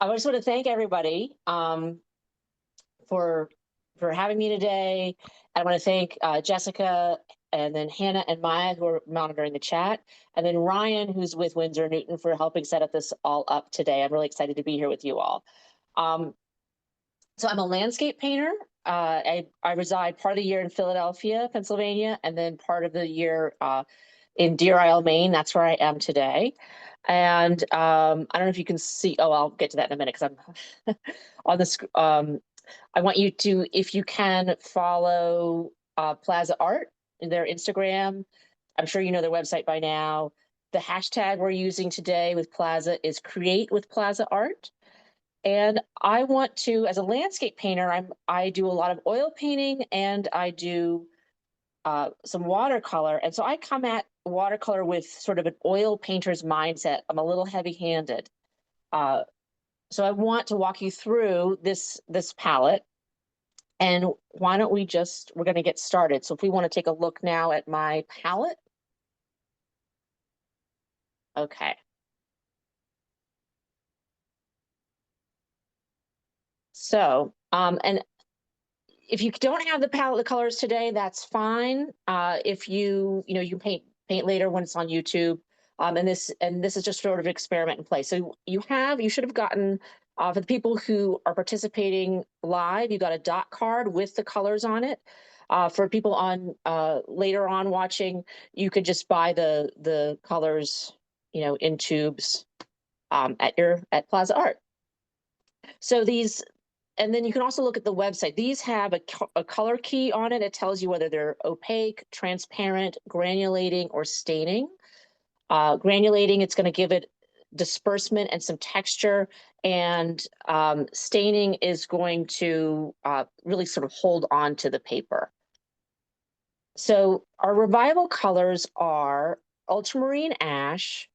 I just want to thank everybody for having me today. I want to thank Jessica and then Hannah and Maya who are monitoring the chat, and then Ryan who's with Winsor Newton for helping set up this all up today. I'm really excited to be here with you all. So I'm a landscape painter. I reside part of the year in Philadelphia, Pennsylvania, and then part of the year in Deer Isle, Maine. That's where I am today. And I don't know if you can see. Oh, I'll get to that in a minute because I'm on the. I want you to, if you can, follow Plaza Art in their Instagram. I'm sure you know their website by now. The hashtag we're using today with Plaza is Create with Plaza Art. And I want to, as a landscape painter, I do a lot of oil painting and I do some watercolor. And so I come at watercolor with sort of an oil painter's mindset. I'm a little heavy-handed. So I want to walk you through this palette. And why don't we're going to get started. So if we want to take a look now at my palette. Okay. So, and if you don't have the palette of colors today, that's fine. If you you paint later when it's on YouTube. And this is just sort of an experiment in place. So you should have gotten for the people who are participating live, you got a dot card with the colors on it. For people on later on watching, you could just buy the colors, in tubes at Plaza Art. So these, and then you can also look at the website. These have a color key on it. It tells you whether they're opaque, transparent, granulating, or staining. Granulating, it's going to give it disbursement and some texture, and staining is going to really sort of hold on to the paper. So our revival colors are ultramarine ash,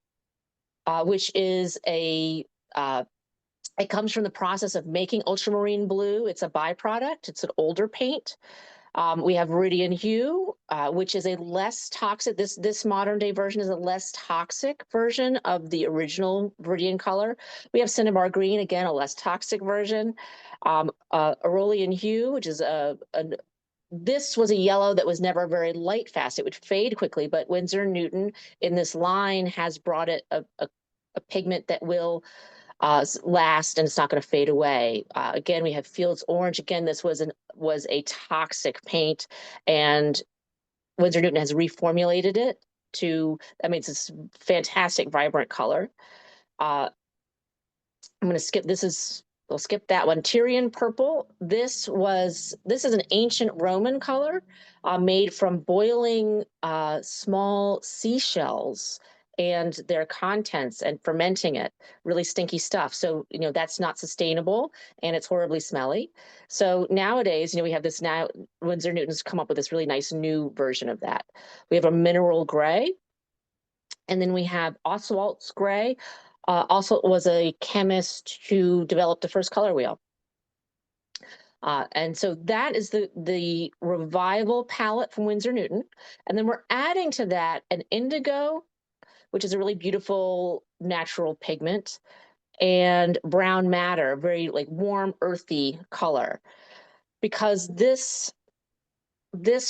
which is it comes from the process of making ultramarine blue. It's a byproduct. It's an older paint. We have Viridian Hue, which is a less toxic. This modern day version is a less toxic version of the original Viridian color. We have Cinnabar Green, again, a less toxic version. Aurelian Hue, which is this was a yellow that was never very light fast. It would fade quickly, but Winsor Newton in this line has brought it a pigment that will last, and it's not going to fade away. Again, we have Fields Orange. Again, this was a toxic paint, and Winsor Newton has reformulated it to, I mean, it's this fantastic, vibrant color. I'm going to skip, we'll skip that one. Tyrian Purple. This is an ancient Roman color made from boiling small seashells and their contents and fermenting it, really stinky stuff. So, that's not sustainable and it's horribly smelly. So nowadays, we have this now, Winsor Newton's come up with this really nice new version of that. We have a mineral gray, and then we have Oswald's gray. Also was a chemist who developed the first color wheel. And so that is the revival palette from Winsor Newton. And then we're adding to that an indigo, which is a really beautiful natural pigment, and brown madder, very like warm, earthy color. Because this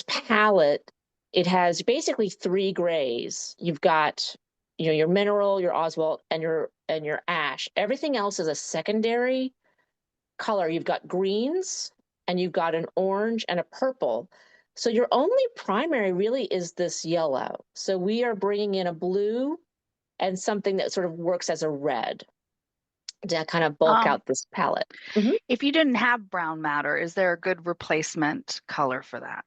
palette, it has basically three grays. You've got, your mineral, your Oswald, and your ash. Everything else is a secondary color. You've got greens, and you've got an orange and a purple. So your only primary really is this yellow. So we are bringing in a blue and something that sort of works as a red to kind of bulk out this palette. If you didn't have brown madder, is there a good replacement color for that?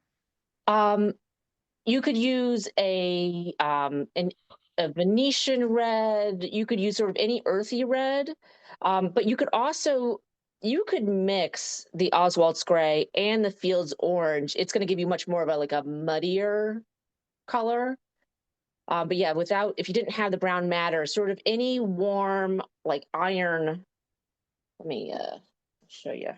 You could use a Venetian red. You could use sort of any earthy red, but you could mix the Oswald's gray and the Fields orange. It's going to give you much more of a muddier color. But yeah, if you didn't have the brown madder, sort of any warm like iron. Let me show you.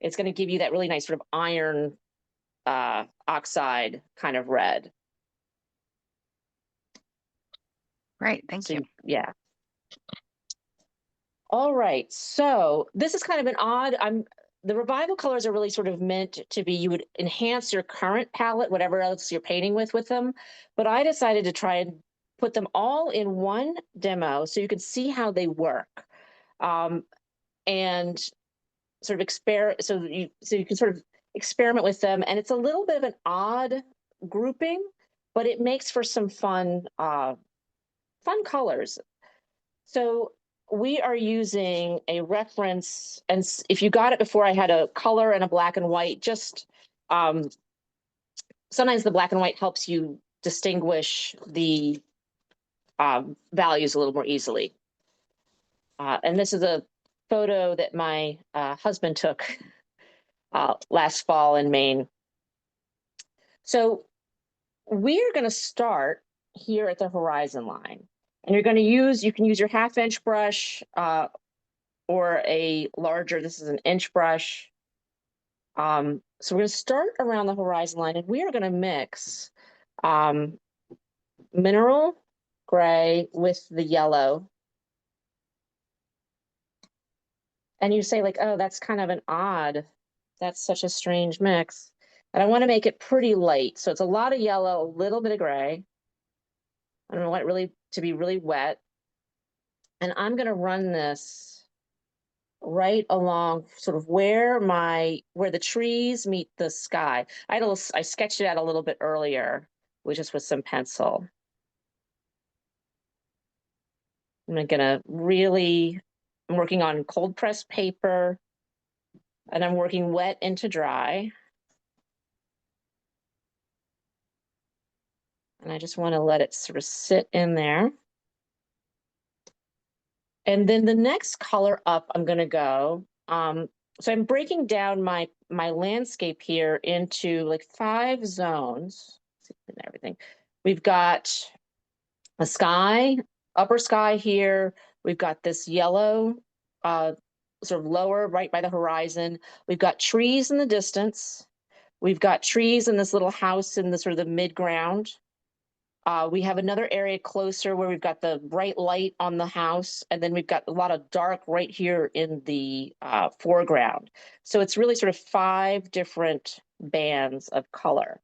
It's going to give you that really nice sort of iron oxide kind of red. Great, thank you. Yeah. All right, so this is kind of an odd, the revival colors are really sort of meant to be, you would enhance your current palette, whatever else you're painting with them. But I decided to try and put them all in one demo so you could see how they work. And sort of so you can sort of experiment with them. And it's a little bit of an odd grouping, but it makes for some fun colors. So we are using a reference, and if you got it before, I had a color and a black and white. Just sometimes the black and white helps you distinguish the values a little more easily. And this is a photo that my husband took last fall in Maine. So we're going to start here at the horizon line. And you can use your 1/2 inch brush or a larger, this is an inch brush. So we're going to start around the horizon line, and we are going to mix mineral gray with the yellow. And you say like, oh, that's kind of that's such a strange mix. And I want to make it pretty light. So it's a lot of yellow, a little bit of gray. I don't want it to be really wet. And I'm going to run this right along sort of where the trees meet the sky. I sketched it out a little bit earlier, just with some pencil. I'm working on cold pressed paper, and I'm working wet into dry. And I just want to let it sort of sit in there. And then the next color up, I'm going to go. So I'm breaking down my landscape here into like 5 zones. And everything. We've got a sky, upper sky here. We've got this yellow, sort of lower, right by the horizon. We've got trees in the distance. We've got trees in this little house in the sort of the mid-ground. We have another area closer where we've got the bright light on the house, and then we've got a lot of dark right here in the foreground. So it's really sort of 5 different bands of color.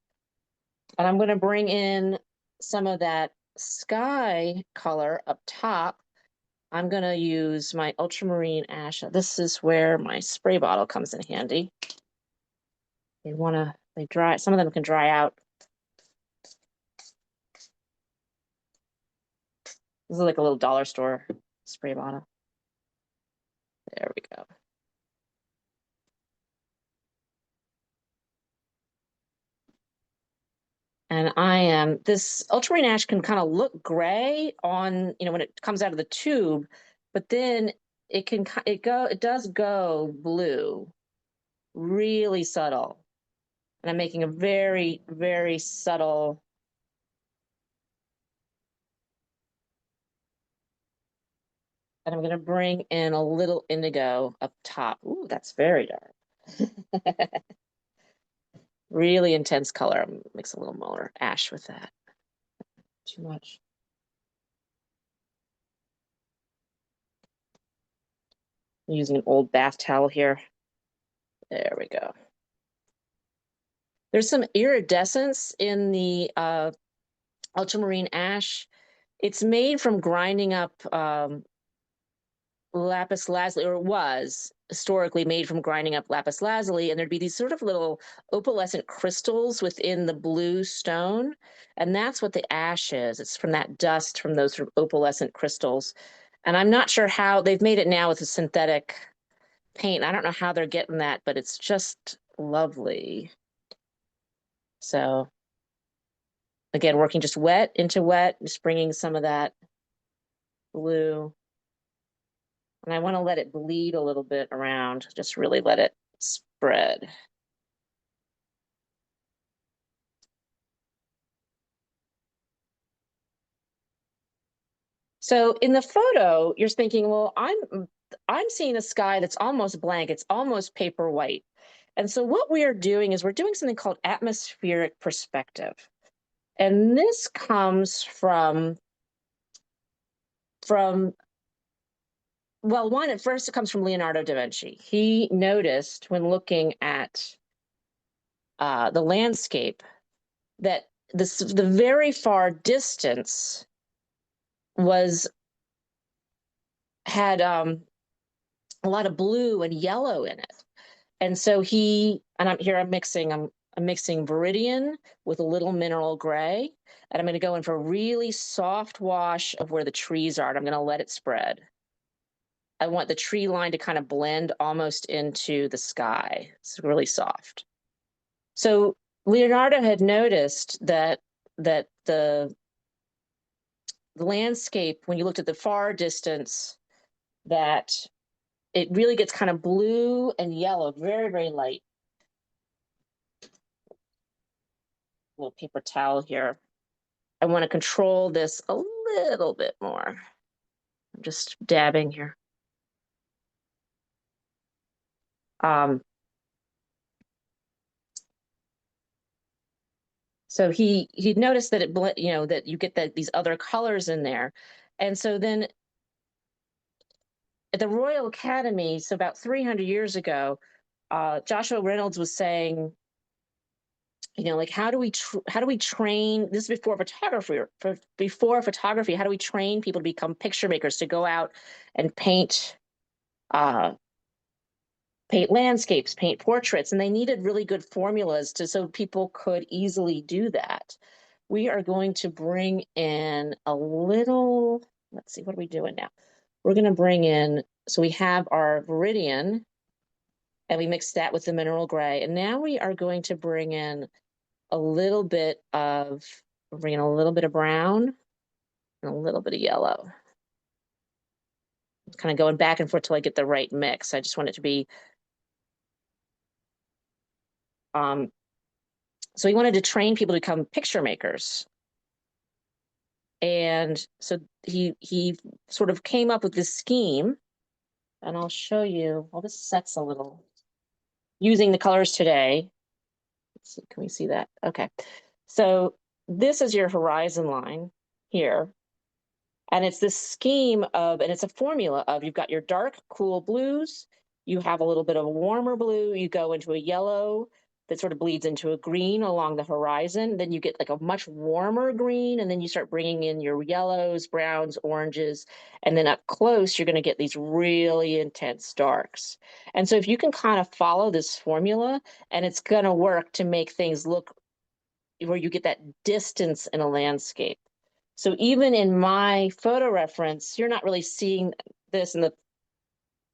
And I'm going to bring in some of that sky color up top. I'm going to use my ultramarine ash. This is where my spray bottle comes in handy. They dry, some of them can dry out. This is like a little dollar store spray bottle. There we go. And this ultramarine ash can kind of look gray on, when it comes out of the tube, but then it does go blue, really subtle. And I'm making a very, very subtle. And I'm going to bring in a little indigo up top. Ooh, that's very dark. Really intense color. Mix a little more ash with that. Too much. I'm using an old bath towel here. There we go. There's some iridescence in the ultramarine ash. It's made from grinding up lapis lazuli, or it was historically made from grinding up lapis lazuli, and there'd be these sort of little opalescent crystals within the blue stone, and that's what the ash is. It's from that dust from those sort of opalescent crystals. And I'm not sure how they've made it now with a synthetic paint. I don't know how they're getting that, but it's just lovely. So again, working just wet into wet, just bringing some of that blue. And I want to let it bleed a little bit around, just really let it spread. So in the photo, you're thinking, well, I'm seeing a sky that's almost blank. It's almost paper white. And so what we are doing is we're doing something called atmospheric perspective. And this comes from well, one, at first it comes from Leonardo da Vinci. He noticed when looking at the landscape that the very far distance had a lot of blue and yellow in it. And so I'm mixing Viridian with a little mineral gray, and I'm going to go in for a really soft wash of where the trees are, and I'm going to let it spread. I want the tree line to kind of blend almost into the sky. It's really soft. So Leonardo had noticed that the landscape, when you looked at the far distance, that it really gets kind of blue and yellow, very, very light. Little paper towel here. I want to control this a little bit more. I'm just dabbing here. So he noticed that that you get these other colors in there. And so then at the Royal Academy, so about 300 years ago, Joshua Reynolds was saying, like, how do we train, this is before photography, how do we train people to become picture makers, to go out and paint landscapes, paint portraits, and they needed really good formulas so people could easily do that. We are going to bring in a little, let's see, what are we doing now? We're going to bring in, so we have our Viridian, and we mix that with the mineral gray, and now we are going to bring in a little bit of brown and a little bit of yellow. Kind of going back and forth till I get the right mix. I just want it to be so he wanted to train people to become picture makers. And so he sort of came up with this scheme, and I'll show you. Well, this sets a little using the colors today. Let's see, can we see that? Okay. So this is your horizon line here. And it's this scheme and it's a formula of, you've got your dark, cool blues, you have a little bit of a warmer blue, you go into a yellow that sort of bleeds into a green along the horizon, then you get like a much warmer green, and then you start bringing in your yellows, browns, oranges, and then up close, you're going to get these really intense darks. And so if you can kind of follow this formula, and it's going to work to make things look where you get that distance in a landscape. So even in my photo reference, you're not really seeing this, and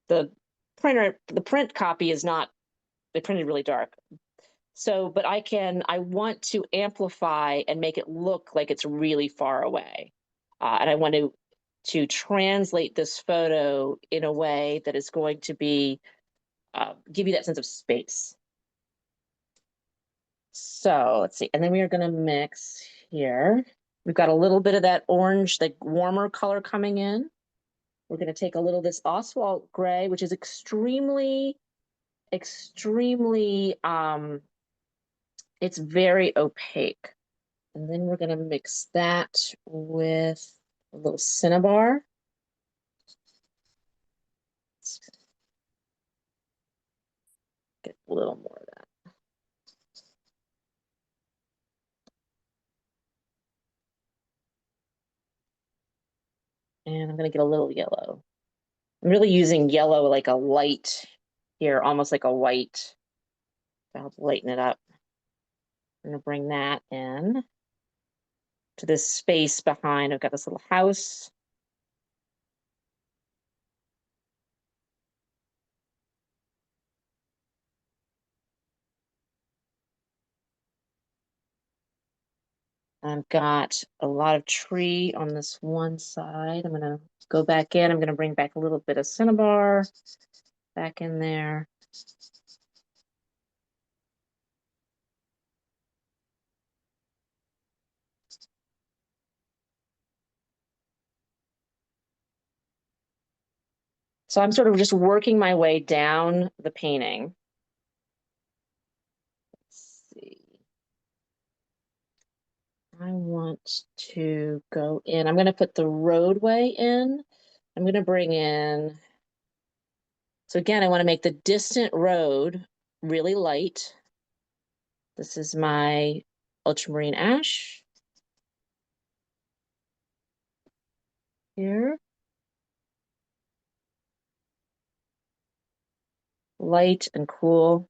the print copy is not, they printed really dark. So, but I want to amplify and make it look like it's really far away. And I want to translate this photo in a way that is going to be, give you that sense of space. So let's see, and then we are going to mix here. We've got a little bit of that orange, the warmer color coming in. We're going to take a little of this Oswald gray, which is extremely, it's very opaque. And then we're going to mix that with a little cinnabar. Get a little more of that. And I'm going to get a little yellow. I'm really using yellow like a light here, almost like a white. I'll lighten it up. I'm going to bring that in to this space behind. I've got this little house. I've got a lot of tree on this one side. I'm going to go back in. I'm going to bring back a little bit of cinnabar back in there. So I'm sort of just working my way down the painting. Let's see. I want to go in. I'm going to put the roadway in. I'm going to bring in. So again, I want to make the distant road really light. This is my ultramarine ash here. Light and cool.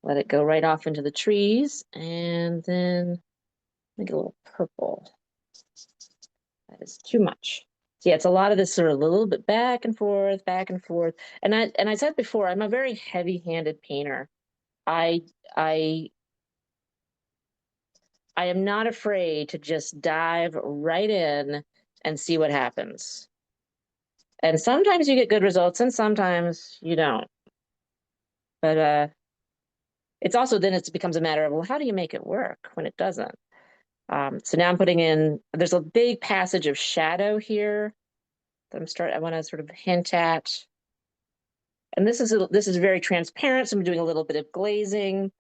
Let it go right off into the trees. And then make it a little purple. That is too much. So yeah, it's a lot of this sort of a little bit back and forth, back and forth. And I said before, I'm a very heavy-handed painter. I I I am not afraid to just dive right in and see what happens. And sometimes you get good results and sometimes you don't. But it's also then it becomes a matter of, well, how do you make it work when it doesn't? So now I'm putting in, there's a big passage of shadow here that I want to sort of hint at. And this is very transparent, so I'm doing a little bit of glazing.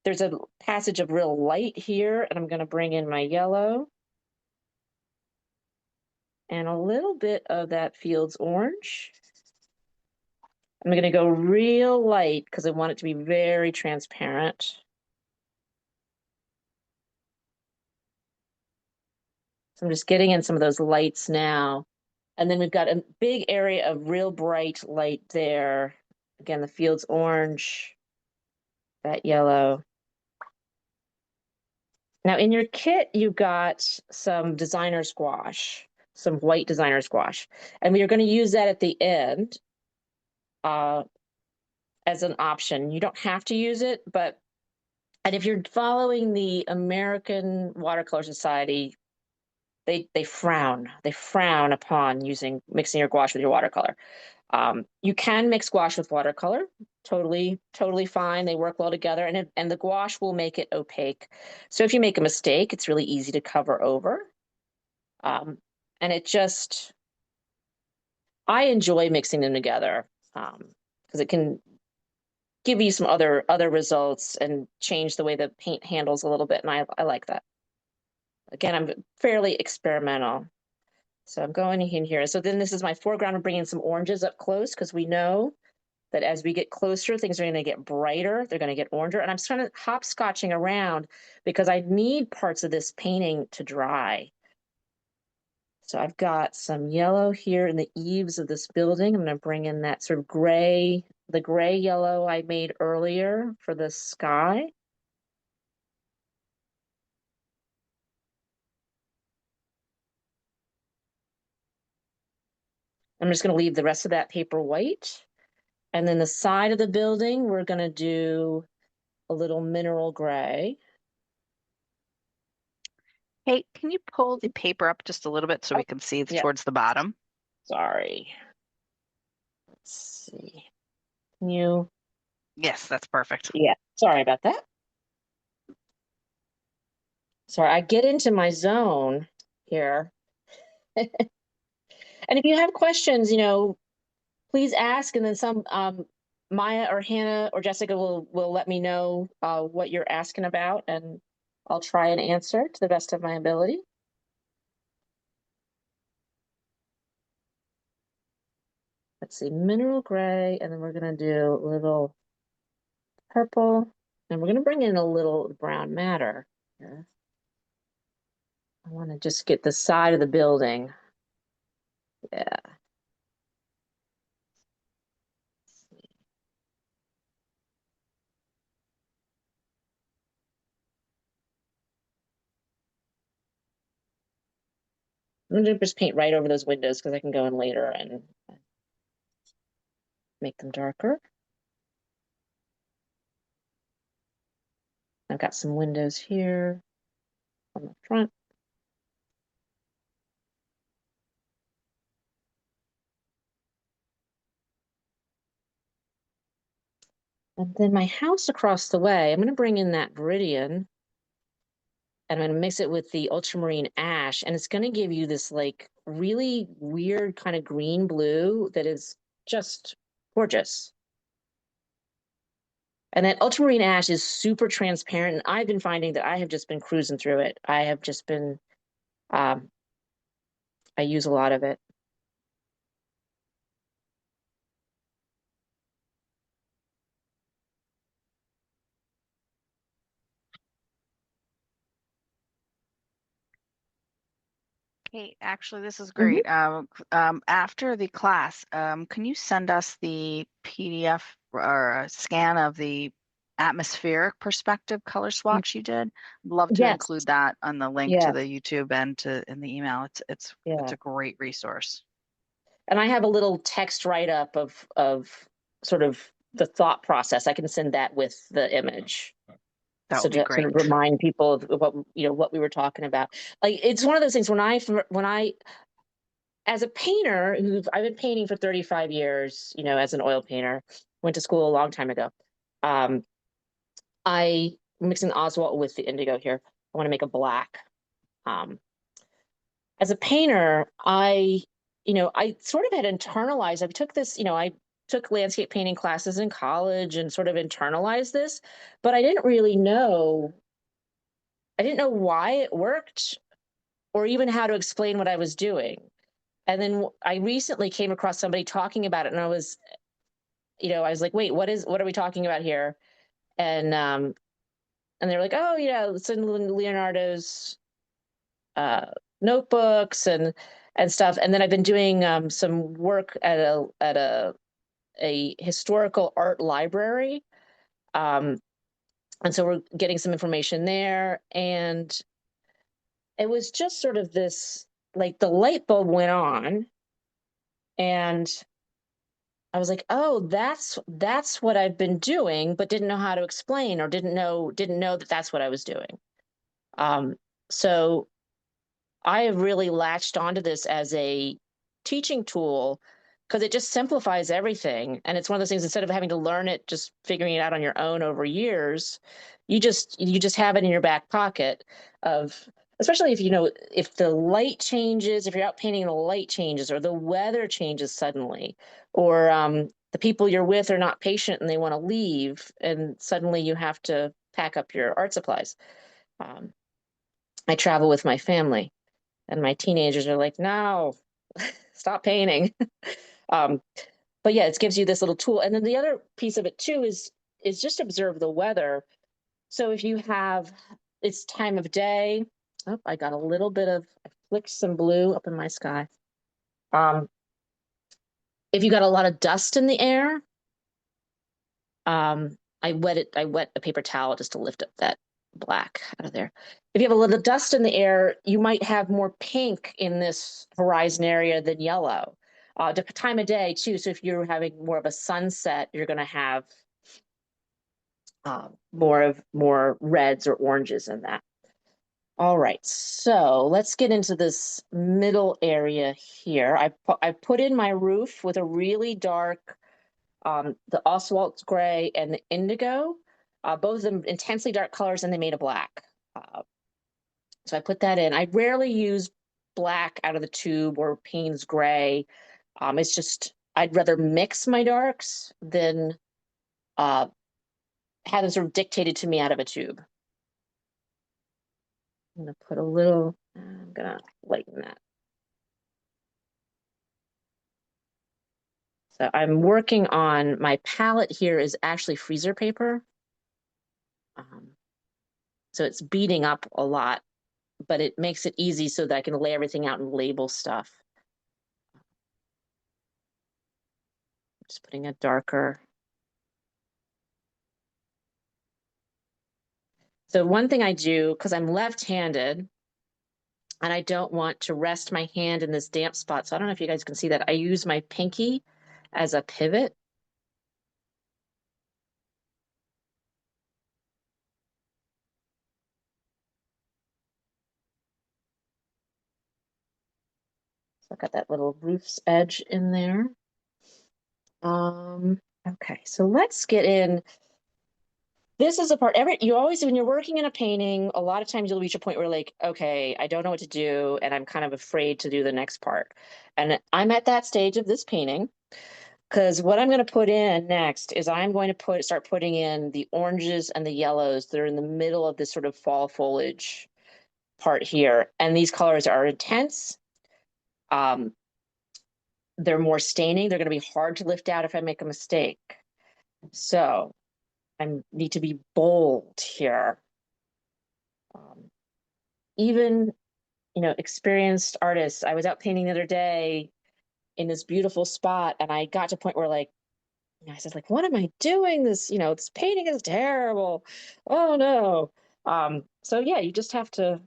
There's a passage of real light here, and I'm going to bring in my yellow and a little bit of that Fields orange. I'm going to go real light because I want it to be very transparent. So I'm just getting in some of those lights now. And then we've got a big area of real bright light there. Again, the Fields orange, that yellow. Now in your kit, you got some designer squash, some white designer squash. And we are going to use that at the end as an option. You don't have to use it, and if you're following the American Watercolor Society, they frown upon mixing your gouache with your watercolor. You can mix gouache with watercolor, totally fine. They work well together, and the gouache will make it opaque. So if you make a mistake, it's really easy to cover over. And I enjoy mixing them together because it can give you some other results and change the way the paint handles a little bit, and I like that. Again, I'm fairly experimental. So I'm going in here. So then this is my foreground. I'm bringing some oranges up close because we know that as we get closer, things are going to get brighter. They're going to get oranger. And I'm kind of hopscotching around because I need parts of this painting to dry. So I've got some yellow here in the eaves of this building. I'm going to bring in that sort of gray, the gray yellow I made earlier for the sky. I'm just going to leave the rest of that paper white. And then the side of the building, we're going to do a little mineral gray. Hey, can you pull the paper up just a little bit so we can see Yeah. towards the bottom? Sorry. Let's see. Can you? Yes, that's perfect. Yeah. Sorry about that. Sorry, I get into my zone here. And if you have questions, please ask, and then some Maya or Hannah or Jessica will let me know what you're asking about, and I'll try and answer to the best of my ability. Let's see, mineral gray, and then we're gonna do a little purple, and we're gonna bring in a little brown matter here. I want to just get the side of the building. Yeah. I'm gonna just paint right over those windows because I can go in later and make them darker. I've got some windows here on the front. And then my house across the way, I'm going to bring in that Viridian and I'm going to mix it with the ultramarine ash. And it's going to give you this like really weird kind of green blue that is just gorgeous. And that ultramarine ash is super transparent. And I've been finding that I have just been cruising through it. I have just been, um, I use a lot of it. Kate, actually, this is Mhm. great. After the class, can you send us the PDF or a scan of the atmospheric perspective color swatch you did? I'd love to Yes. include that on the link to Yes. the YouTube and to in the email. It's Yeah. a great resource. And I have a little text write-up of sort of the thought process. I can send that with the image. That So would be to sort of great. remind people of what, what we were talking about. Like, it's one of those things when I as a painter I've been painting for 35 years, as an oil painter, went to school a long time ago. Um, I mixing Oswald with the indigo here. I want to make a black. Um, as a painter, I sort of had internalized. I took this, I took landscape painting classes in college and sort of internalized this, but I didn't know why it worked or even how to explain what I was doing. And then I recently came across somebody talking about it, and I was like, wait, what are we talking about here? And they're like, oh yeah, it's in Leonardo's uh, notebooks and stuff. And then I've been doing some work at a historical art library. Um, and so we're getting some information there. And it was just sort of this, like, the light bulb went on, and I was like, oh, that's what I've been doing, but didn't know how to explain, or didn't know that that's what I was doing. Um, so I have really latched onto this as a teaching tool because it just simplifies everything. And it's one of those things, instead of having to learn it, just figuring it out on your own over years, you just have it in your back pocket of, especially if the light changes, if you're out painting and the light changes, or the weather changes suddenly, or the people you're with are not patient and they want to leave, and suddenly you have to pack up your art supplies. Um, I travel with my family, and my teenagers are like, no, stop painting. um, but yeah, it gives you this little tool. And then the other piece of it too is just observe the weather. So if you have, it's time of day. Oh, I got a little bit of, I flicked some blue up in my sky. um, if you got a lot of dust in the air, I wet a paper towel just to lift up that black out of there. If you have a little dust in the air, you might have more pink in this horizon area than yellow. The time of day too. So if you're having more of a sunset, you're going to have more reds or oranges in that. All right, so let's get into this middle area here. I put in my roof with a really dark, the Oswald gray and the indigo, both of them intensely dark colors, and they made a black. Uh, so I put that in. I rarely use black out of the tube or Payne's gray. It's just, I'd rather mix my darks than uh, have them sort of dictated to me out of a tube. I'm gonna lighten that. So I'm working on, my palette here is actually freezer paper. Um, so it's beating up a lot, but it makes it easy so that I can lay everything out and label stuff. Just putting a darker. So one thing I do, because I'm left-handed and I don't want to rest my hand in this damp spot, so I don't know if you guys can see that, I use my pinky as a pivot. So I've got that little roof's edge in there. Okay, so let's get in. This is a part, you always, when you're working in a painting, a lot of times you'll reach a point where, like, okay, I don't know what to do, and I'm kind of afraid to do the next part. And I'm at that stage of this painting. Because what I'm going to put in next is I'm going to start putting in the oranges and the yellows that are in the middle of this sort of fall foliage part here. And these colors are intense. They're more staining. They're going to be hard to lift out if I make a mistake. So I need to be bold here. Even, experienced artists. I was out painting the other day in this beautiful spot, and I got to a point where I said, what am I doing? This painting is terrible. Oh no. So yeah, you just have to,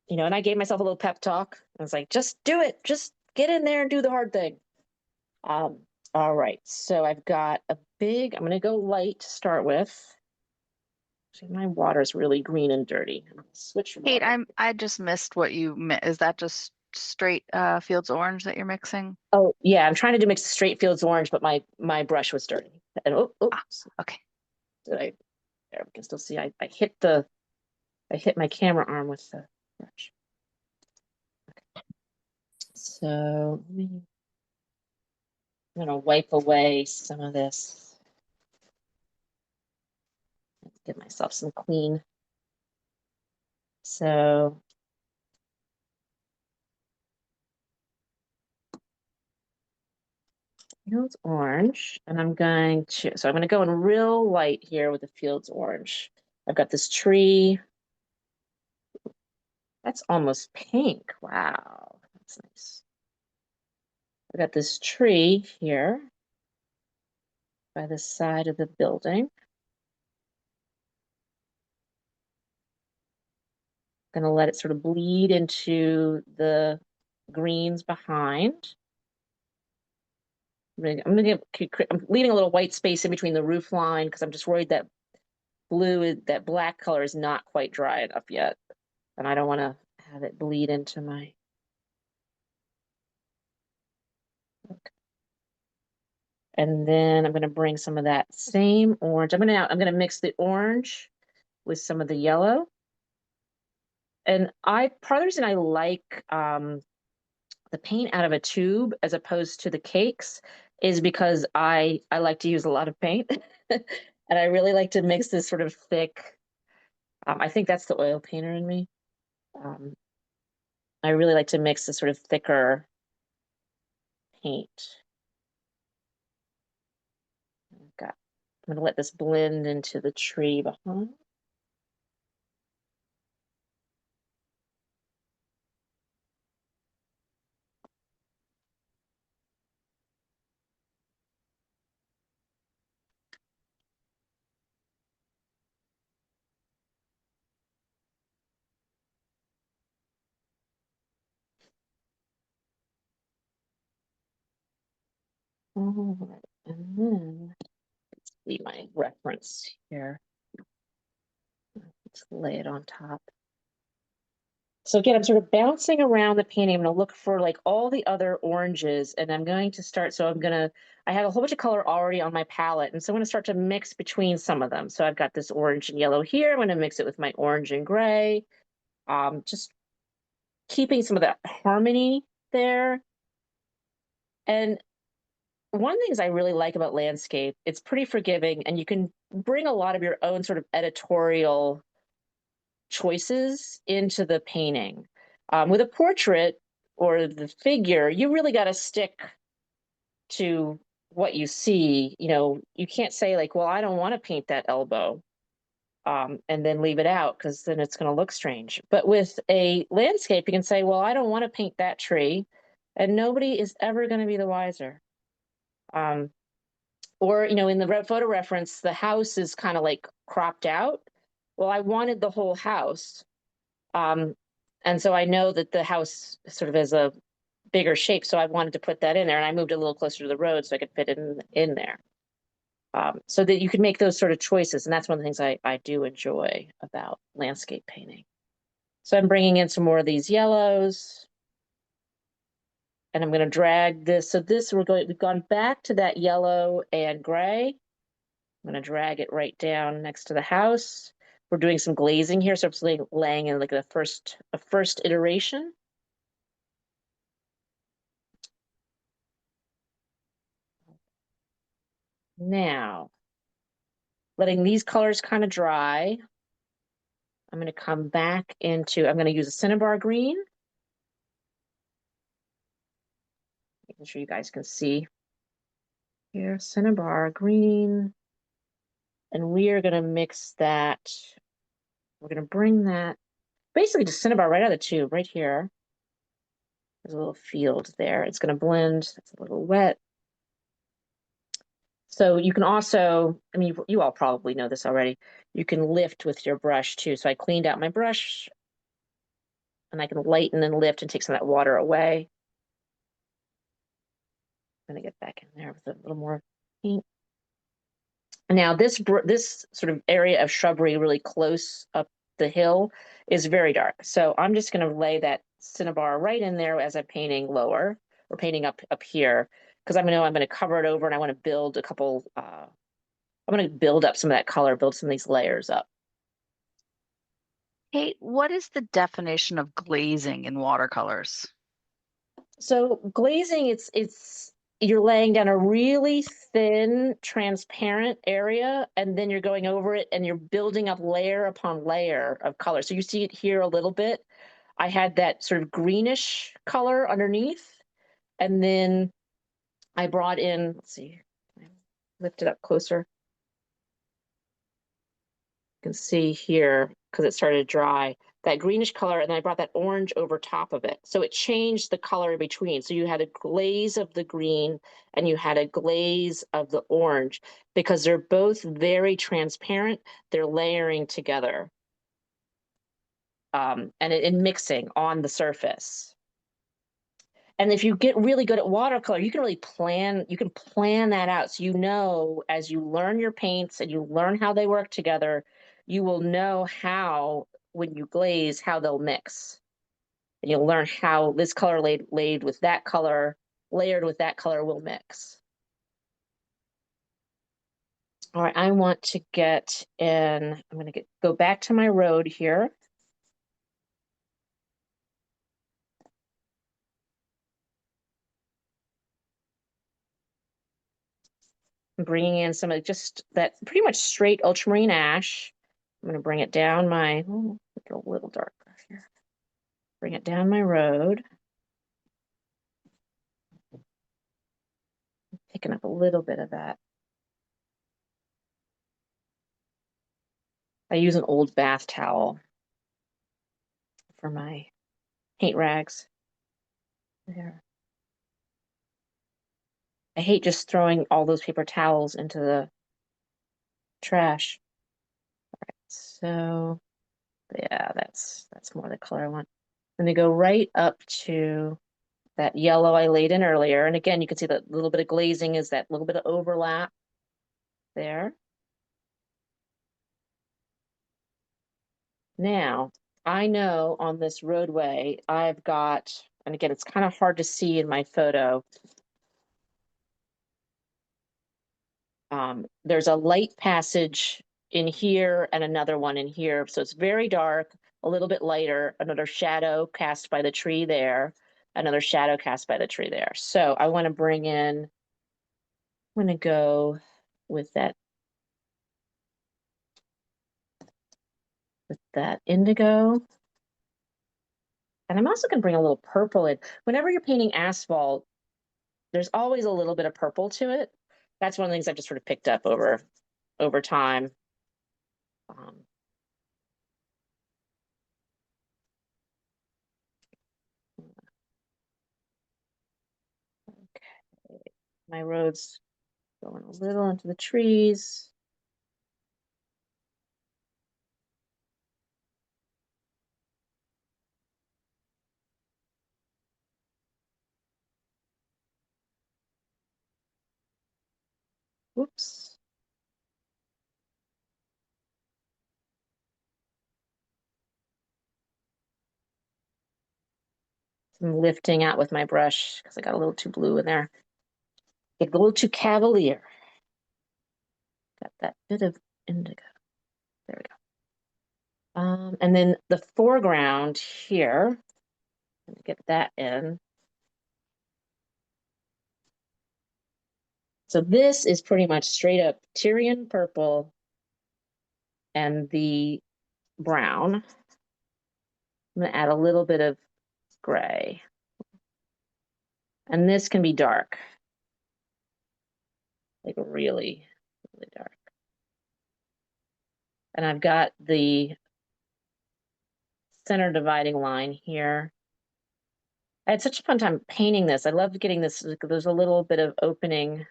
and I gave myself a little pep talk. I was like, just do it. Just get in there and do the hard thing. All right. So I've got I'm going to go light to start with. See, my water's really green and dirty. Switch Kate, water. I just missed what is that just straight Fields Orange that you're mixing? Oh yeah, I'm trying to mix straight Fields orange, but my brush was dirty. And Ah, okay. did I? There we can still see. I hit my camera arm with the brush. Okay. So I'm gonna wipe away some of this. Give myself some clean. So Fields orange, and I'm going to go in real light here with the Fields orange. I've got this tree. That's almost pink. Wow, that's nice. I got this tree here by the side of the building. Gonna let it sort of bleed into the greens behind. I'm leaving a little white space in between the roof line because I'm just worried that that black color is not quite dry enough yet. And I don't want to have it bleed into my. Okay. And then I'm going to bring some of that same orange. I'm going to mix the orange with some of the yellow. And part of the reason I like the paint out of a tube as opposed to the cakes is because I like to use a lot of paint. And I really like to mix this sort of thick. I think that's the oil painter in me. I really like to mix the sort of thicker paint. I'm going to let this blend into the tree behind. All right, and then let's see my reference here. Let's lay it on top. So again, I'm sort of bouncing around the painting. I'm going to look for all the other oranges, and I'm going to start. I have a whole bunch of color already on my palette, and so I'm going to start to mix between some of them. So I've got this orange and yellow here. I'm going to mix it with my orange and gray. Just keeping some of that harmony there. And one of the things I really like about landscape, it's pretty forgiving, and you can bring a lot of your own sort of editorial choices into the painting. With a portrait or the figure, you really got to stick to what you see. You can't say well, I don't want to paint that elbow, and then leave it out because then it's going to look strange. But with a landscape, you can say, well, I don't want to paint that tree, and nobody is ever going to be the wiser. Or, in the photo reference, the house is kind of cropped out. Well, I wanted the whole house. And so I know that the house sort of has a bigger shape, so I wanted to put that in there, and I moved a little closer to the road so I could fit it in there. So that you could make those sort of choices, and that's one of the things I do enjoy about landscape painting. So I'm bringing in some more of these yellows, and I'm going to drag this. So we've gone back to that yellow and gray. I'm going to drag it right down next to the house. We're doing some glazing here, so it's laying in a first iteration. Now, letting these colors kind of dry, I'm going to come back into, I'm going to use a cinnabar green. Making sure you guys can see here, cinnabar green. And we are going to mix that. We're going to bring that, basically just cinnabar right out of the tube, right here. There's a little field there. It's going to blend. It's a little wet. So you can also, I mean, you all probably know this already. You can lift with your brush too. So I cleaned out my brush and I can lighten and lift and take some of that water away. I'm going to get back in there with a little more paint. Now this sort of area of shrubbery really close up the hill is very dark. So I'm just going to lay that cinnabar right in there as I'm painting lower or painting up here because I'm going to cover it over and I want to build a couple. I'm going to build up some of that color, build some of these layers up. Kate, what is the definition of glazing in watercolors? So glazing, it's you're laying down a really thin, transparent area, and then you're going over it and you're building up layer upon layer of color. So you see it here a little bit. I had that sort of greenish color underneath, and then I brought in, let's see, lift it up closer. You can see here, because it started to dry, that greenish color, and then I brought that orange over top of it. So it changed the color in between. So you had a glaze of the green and you had a glaze of the orange because they're both very transparent. They're layering together and mixing on the surface. And if you get really good at watercolor, you can really plan that out. So you know, as you learn your paints and you learn how they work together, you will know how, when you glaze, how they'll mix. And you'll learn how this color laid with that color, layered with that color will mix. All right, I want to get in, I'm going to go back to my road here. I'm bringing in some of just that pretty much straight ultramarine ash. I'm going to bring it down my, oh, a little darker here. Bring it down my road. Picking up a little bit of that. I use an old bath towel for my paint rags. There. I hate just throwing all those paper towels into the trash. All right, so yeah, that's more the color I want. I'm gonna go right up to that yellow I laid in earlier. And again, you can see that little bit of glazing is that little bit of overlap there. Now, I know on this roadway, I've got, and again, it's kind of hard to see in my photo. There's a light passage in here and another one in here. So it's very dark, a little bit lighter, another shadow cast by the tree there, another shadow cast by the tree there. So I want to bring in, I'm going to go with that indigo. And I'm also going to bring a little purple in. Whenever you're painting asphalt, there's always a little bit of purple to it. That's one of the things I've just sort of picked up over time. Okay, my road's going a little into the trees. Oops. I'm lifting out with my brush because I got a little too blue in there. Get a little too cavalier. Got that bit of indigo. There we go. And then the foreground here, get that in. So this is pretty much straight up Tyrian purple and the brown. I'm gonna add a little bit of gray. And this can be dark, like really, really dark. And I've got the center dividing line here. I had such a fun time painting this. I loved getting this. There's a little bit of opening.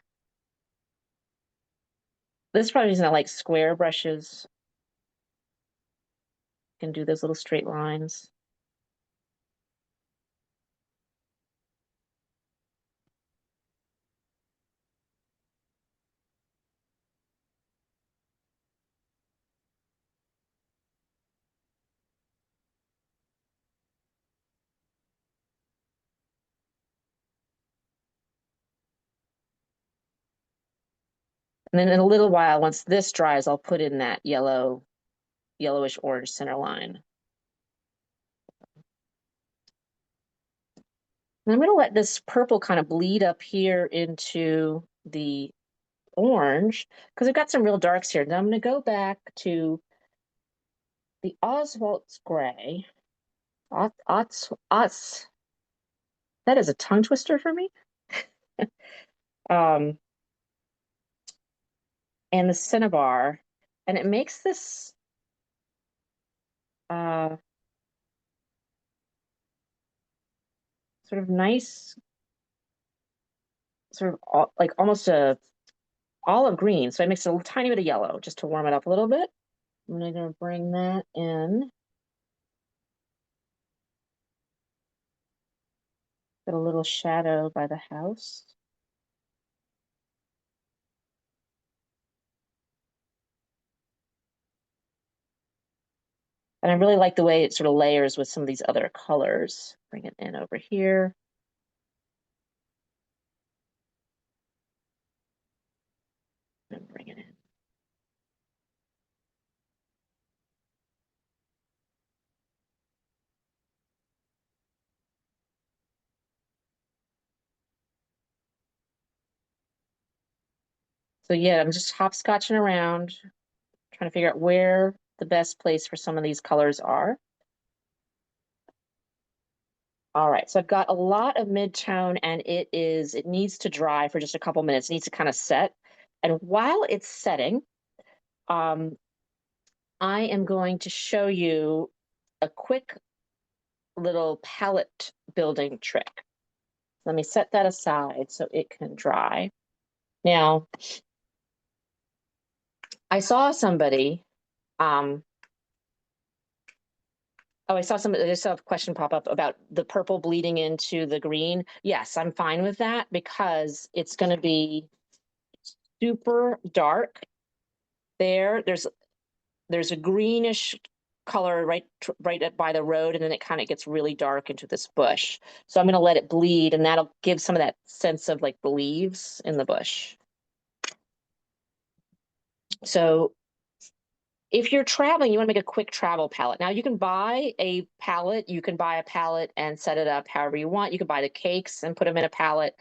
This is probably reason I like square brushes. You can do those little straight lines. And then in a little while, once this dries, I'll put in that yellowish orange center line. And I'm going to let this purple kind of bleed up here into the orange because I've got some real darks here. Now I'm going to go back to the Oswald's gray. That is a tongue twister for me. And the cinnabar, and it makes this sort of nice, sort of like almost a olive green. So I mixed a tiny bit of yellow just to warm it up a little bit. I'm going to bring that in. Got a little shadow by the house. And I really like the way it sort of layers with some of these other colors. Bring it in over here. And bring it in. So yeah, I'm just hopscotching around, trying to figure out where the best place for some of these colors are. All right, so I've got a lot of mid-tone and it needs to dry for just a couple minutes. It needs to kind of set. And while it's setting, I am going to show you a quick little palette building trick. Let me set that aside so it can dry. Now, I saw somebody, I saw a question pop up about the purple bleeding into the green. Yes, I'm fine with that because it's going to be super dark there. There's a greenish color right by the road, and then it kind of gets really dark into this bush. So I'm going to let it bleed, and that'll give some of that sense of like the leaves in the bush. So if you're traveling, you want to make a quick travel palette. Now you can buy a palette. You can buy a palette and set it up however you want. You can buy the cakes and put them in a palette.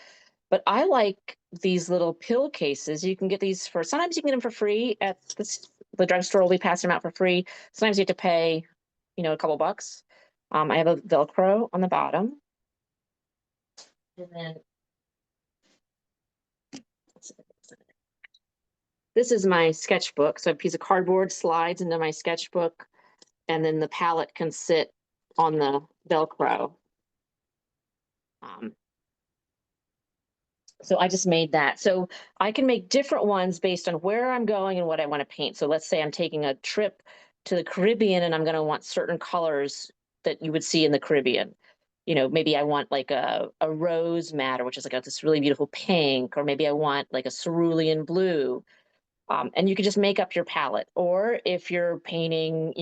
But I like these little pill cases. You can get these sometimes you can get them for free at the drugstore will be passing them out for free. Sometimes you have to pay, a couple bucks. I have a Velcro on the bottom. And then this is my sketchbook. So a piece of cardboard slides into my sketchbook, and then the palette can sit on the Velcro. So I just made that. So I can make different ones based on where I'm going and what I want to paint. So let's say I'm taking a trip to the Caribbean and I'm going to want certain colors that you would see in the Caribbean. Maybe I want like a rose madder, which is like this really beautiful pink, or maybe I want like a cerulean blue. And you can just make up your palette. Or if you're painting,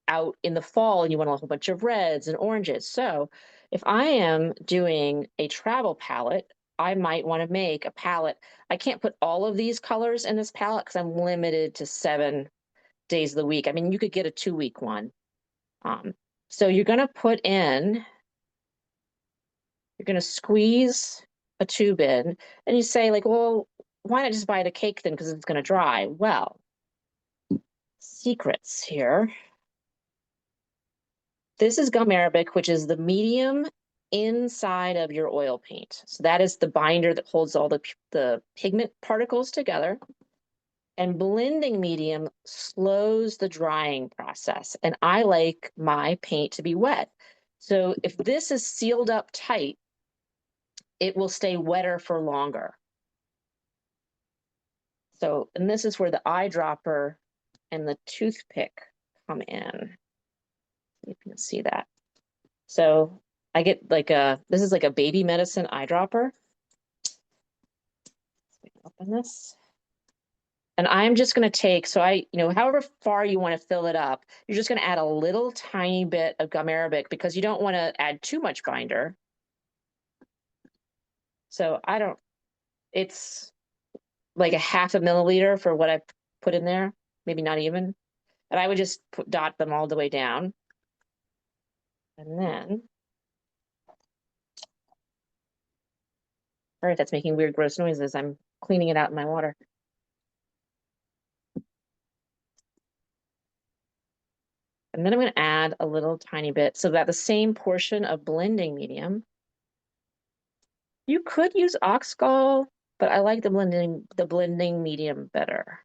out in the fall and you want a whole bunch of reds and oranges. So if I am doing a travel palette, I might want to make a palette. I can't put all of these colors in this palette because I'm limited to 7 days of the week. I mean, you could get a 2-week one. So you're going to squeeze a tube in and you say like, well, why not just buy it a cake then because it's going to dry? Well, secrets here. This is gum arabic, which is the medium inside of your oil paint. So that is the binder that holds all the pigment particles together. And blending medium slows the drying process. And I like my paint to be wet. So if this is sealed up tight, it will stay wetter for longer. So, and this is where the eyedropper and the toothpick come in. You can see that. So I get like this is like a baby medicine eyedropper. Open this. And I'm just going to take, so however far you want to fill it up, you're just going to add a little tiny bit of gum arabic because you don't want to add too much binder. So it's like a 0.5 milliliter for what I put in there, maybe not even. And I would just dot them all the way down. And then, all right, that's making weird, gross noises. I'm cleaning it out in my water. And then I'm going to add a little tiny bit so that the same portion of blending medium. You could use oxgall, but I like the blending medium better.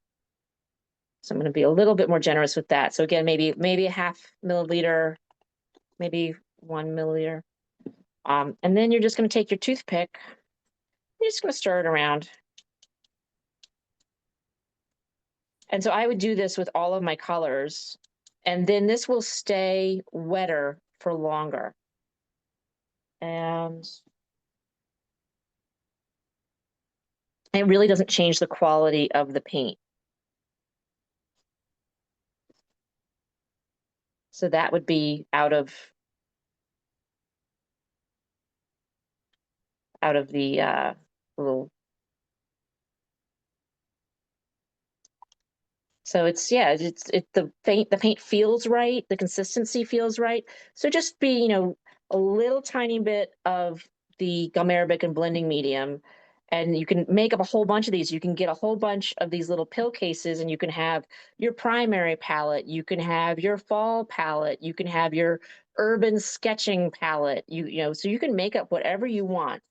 So I'm going to be a little bit more generous with that. So again, maybe a 0.5 milliliter, maybe 1 milliliter. And then you're just going to take your toothpick. You're just going to stir it around. And so I would do this with all of my colors. And then this will stay wetter for longer. And it really doesn't change the quality of the paint. So that would be out of the little. So the paint feels right, the consistency feels right. So just be, a little tiny bit of the gum arabic and blending medium, and you can make up a whole bunch of these. You can get a whole bunch of these little pill cases, and you can have your primary palette, you can have your fall palette, you can have your urban sketching palette. So you can make up whatever you want.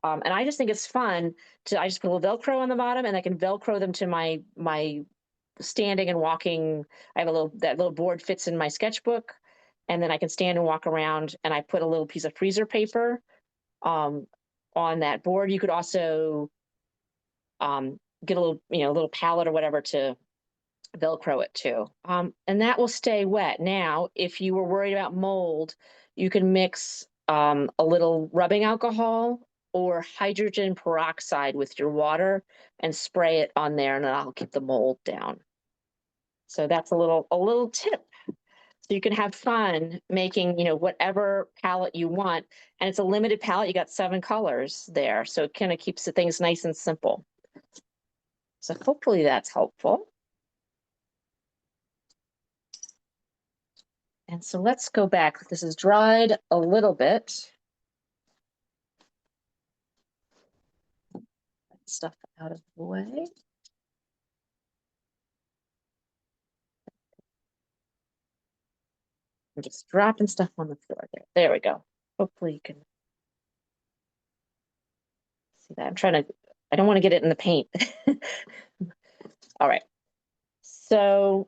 And I just think it's fun I just put a little Velcro on the bottom, and I can Velcro them to my standing and walking. I have that little board fits in my sketchbook, and then I can stand and walk around, and I put a little piece of freezer paper on that board. You could also get a little palette or whatever to Velcro it to. And that will stay wet. Now, if you were worried about mold, you can mix a little rubbing alcohol or hydrogen peroxide with your water and spray it on there, and that'll keep the mold down. So that's a little tip. So you can have fun making, whatever palette you want. And it's a limited palette. You got 7 colors there. So it kind of keeps the things nice and simple. So hopefully that's helpful. And so let's go back. This is dried a little bit. Stuff out of the way. I'm just dropping stuff on the floor there. There we go. Hopefully you can see that. I don't want to get it in the paint. All right. So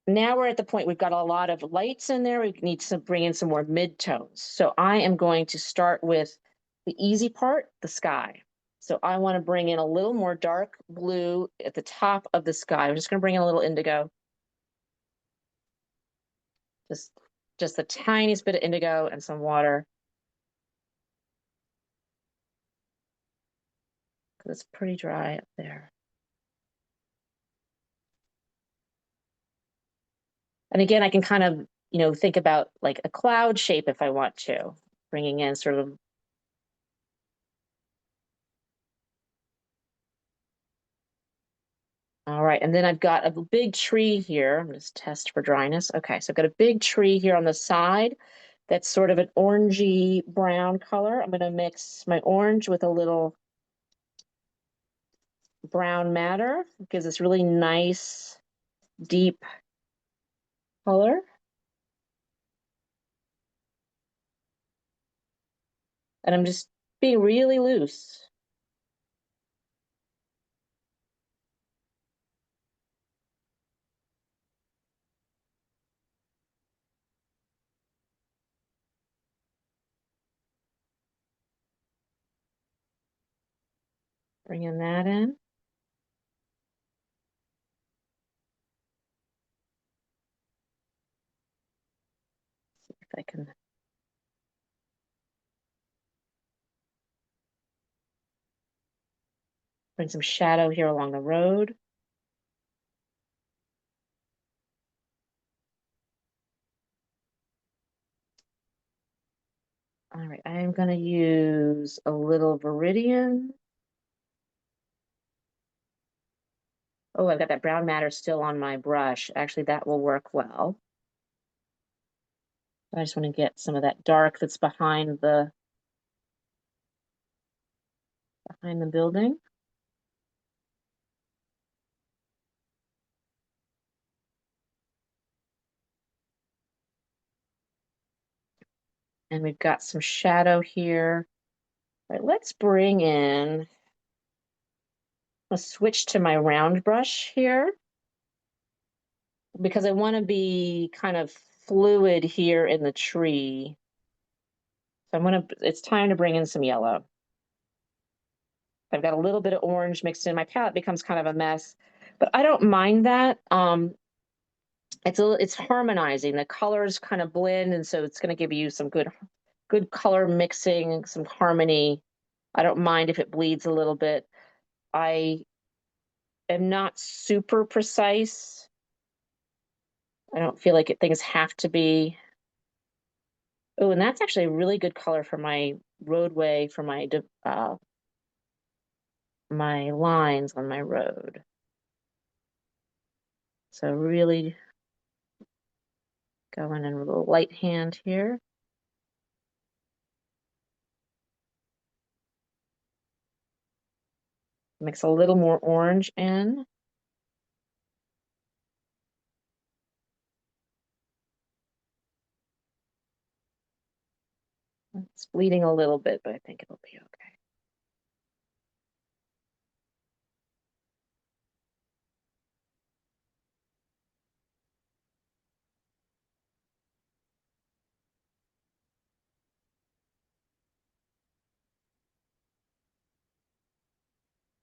now we're at the point, we've got a lot of lights in there. We need to bring in some more mid-tones. So I am going to start with the easy part, the sky. So I want to bring in a little more dark blue at the top of the sky. I'm just going to bring in a little indigo. Just the tiniest bit of indigo and some water. Because it's pretty dry up there. And again, I can kind of, think about like a cloud shape if I want to, bringing in sort of. All right, and then I've got a big tree here. I'm just test for dryness. Okay, so I've got a big tree here on the side that's sort of an orangey brown color. I'm going to mix my orange with a little brown matter. It gives this really nice, deep color. And I'm just being really loose. Bringing that in. See if I can. Bring some shadow here along the road. All right, I am going to use a little Viridian. Oh, I've got that brown matter still on my brush. Actually, that will work well. I just want to get some of that dark that's behind the building. And we've got some shadow here. All right, let's bring in, let's switch to my round brush here because I want to be kind of fluid here in the tree. So it's time to bring in some yellow. I've got a little bit of orange mixed in. My palette becomes kind of a mess, but I don't mind that. It's harmonizing. The colors kind of blend, and so it's going to give you some good color mixing, some harmony. I don't mind if it bleeds a little bit. I am not super precise. I don't feel like things have to be. Oh, and that's actually a really good color for my roadway, for my my lines on my road. So really going in with a light hand here. Mix a little more orange in. It's bleeding a little bit, but I think it'll be okay.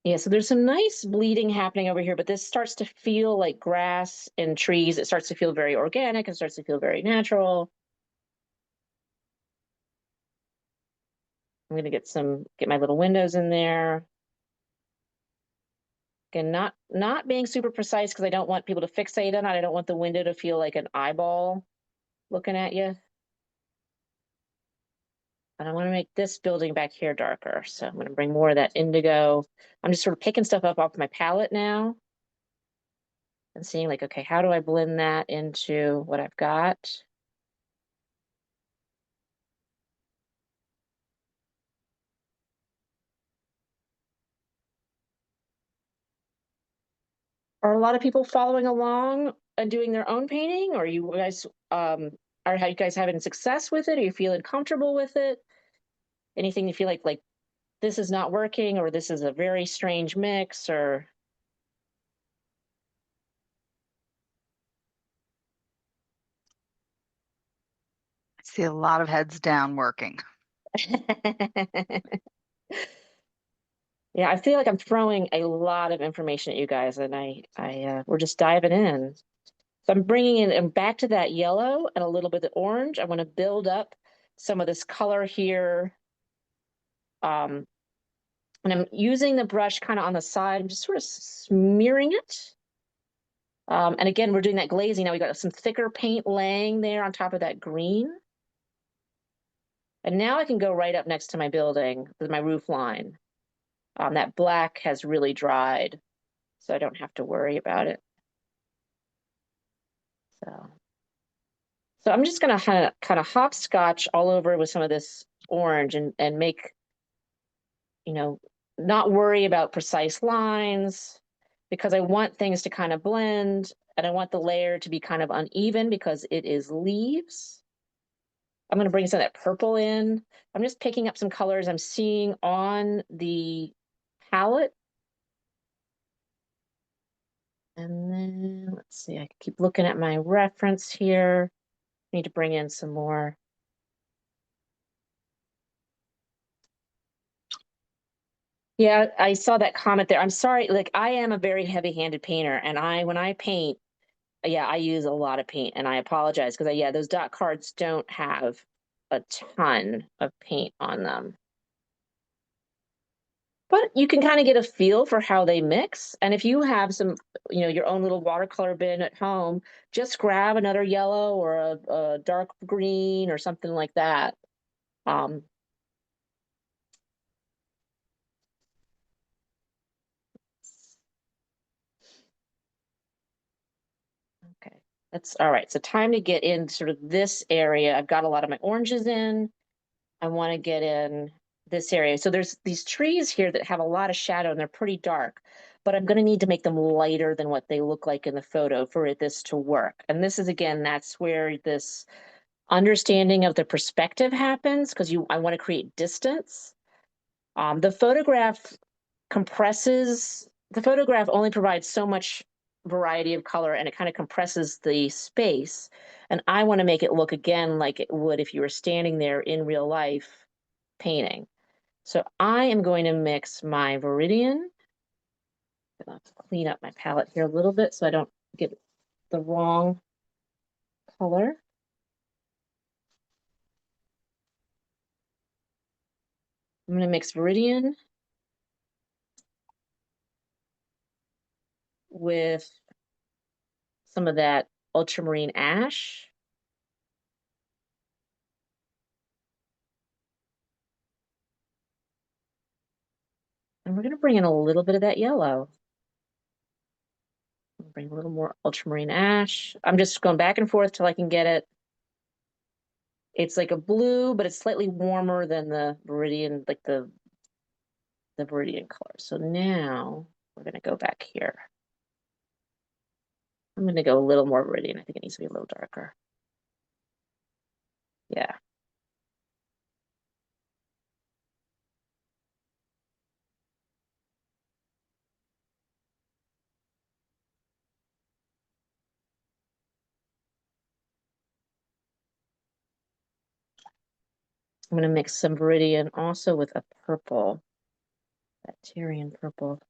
Yeah, so there's some nice bleeding happening over here, but this starts to feel like grass and trees. It starts to feel very organic. It starts to feel very natural. I'm gonna get my little windows in there. Again, not being super precise because I don't want people to fixate on it. I don't want the window to feel like an eyeball looking at you. And I want to make this building back here darker. So I'm going to bring more of that indigo. I'm just sort of picking stuff up off my palette now and seeing like, okay, how do I blend that into what I've got? Are a lot of people following along and doing their own painting? Or you guys, are you guys having success with it? Are you feeling comfortable with it? Anything you feel like this is not working, or this is a very strange mix, or I see a lot of heads down working. yeah, I feel like I'm throwing a lot of information at you guys, and we're just diving in. So I'm bringing in back to that yellow and a little bit of orange. I want to build up some of this color here. And I'm using the brush kind of on the side. I'm just sort of smearing it. And again, we're doing that glazing. Now we got some thicker paint laying there on top of that green. And now I can go right up next to my building with my roof line. That black has really dried, so I don't have to worry about it. So I'm just gonna kind of hopscotch all over with some of this orange and make, you know, not worry about precise lines because I want things to kind of blend, and I want the layer to be kind of uneven because it is leaves. I'm going to bring some of that purple in. I'm just picking up some colors I'm seeing on the palette. And then let's see, I keep looking at my reference here. Need to bring in some more. Yeah, I saw that comment there. I'm sorry, like I am a very heavy-handed painter, and when I paint, yeah, I use a lot of paint, and I apologize because yeah, those dot cards don't have a ton of paint on them. But you can kind of get a feel for how they mix. And if you have some, your own little watercolor bin at home, just grab another yellow or a dark green or something like that. Um, okay, that's all right. So time to get in sort of this area. I've got a lot of my oranges in. I want to get in this area. So there's these trees here that have a lot of shadow and they're pretty dark, but I'm going to need to make them lighter than what they look like in the photo for this to work. And this is, again, that's where this understanding of the perspective happens because I want to create distance. The photograph the photograph only provides so much variety of color and it kind of compresses the space. And I want to make it look again like it would if you were standing there in real life painting. So I am going to mix my Viridian. I'll have to clean up my palette here a little bit so I don't get the wrong color. I'm going to mix Viridian with some of that ultramarine ash. And we're going to bring in a little bit of that yellow. Bring a little more ultramarine ash. I'm just going back and forth till I can get it. It's like a blue, but it's slightly warmer than the Viridian, like the Viridian color. So now we're going to go back here. I'm going to go a little more Viridian. I think it needs to be a little darker. Yeah. I'm going to mix some Viridian also with a purple, that Tyrian purple.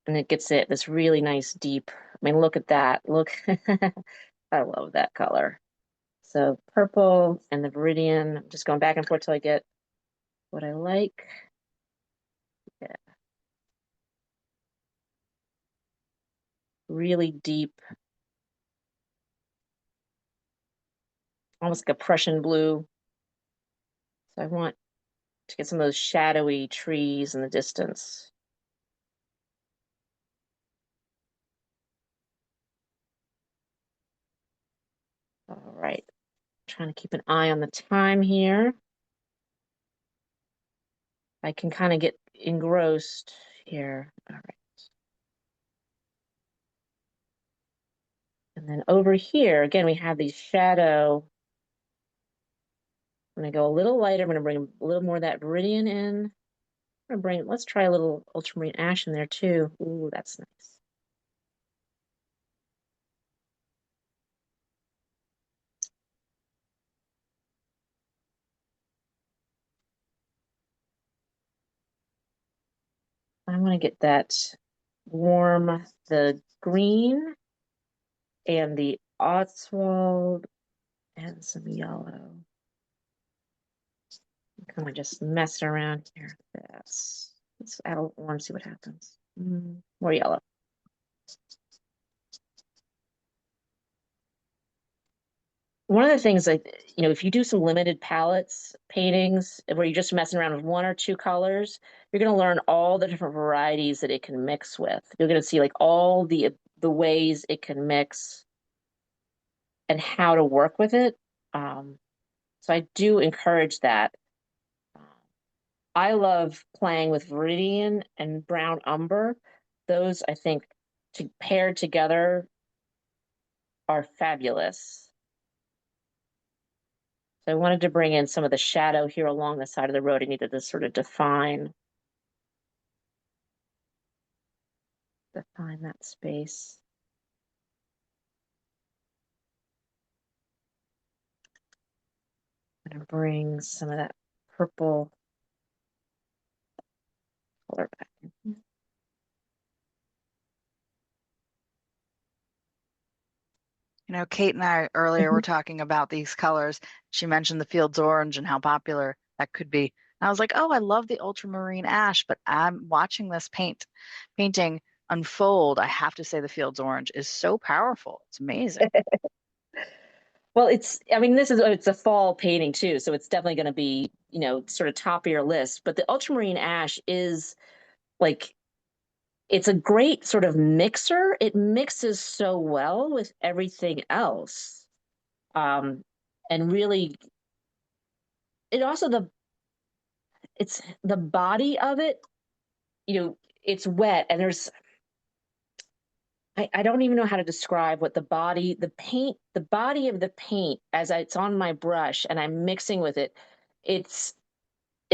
And it gets this really nice deep. I mean, look at that. Look, I love that color. So purple and the Viridian. I'm just going back and forth till I get what I like. Yeah. Really deep, almost like a Prussian blue. So I want to get some of those shadowy trees in the distance. All right, trying to keep an eye on the time here. I can kind of get engrossed here. All right. And then over here, again, we have these shadow. I'm gonna go a little lighter. I'm gonna bring a little more of that Viridian in. Let's try a little ultramarine ash in there too. Ooh, that's nice. I want to get that warm, the green and the Oswald and some yellow. Kind of just messing around here. Let's add a little warm, see what happens. More yellow. One of the things that, if you do some limited palettes paintings where you're just messing around with one or two colors, you're going to learn all the different varieties that it can mix with. You're going to see like all the ways it can mix. and how to work with it. So I do encourage that. I love playing with Viridian and brown umber. Those, I think, paired together are fabulous. So I wanted to bring in some of the shadow here along the side of the road. I needed to sort of define that space. I'm gonna bring some of that purple color back in. You know, Kate and I earlier were talking about these colors. She mentioned the Fields Orange and how popular that could be. And I was like, oh, I love the ultramarine ash, but I'm watching this painting unfold. I have to say the Fields Orange is so powerful. It's amazing. Well, I mean, it's a fall painting too, so it's definitely going to be, sort of top of your list. But the ultramarine ash is like, it's a great sort of mixer. It mixes so well with everything else. And really, it also it's the body of it, it's wet and I don't even know how to describe what the body of the paint as it's on my brush and I'm mixing with it, it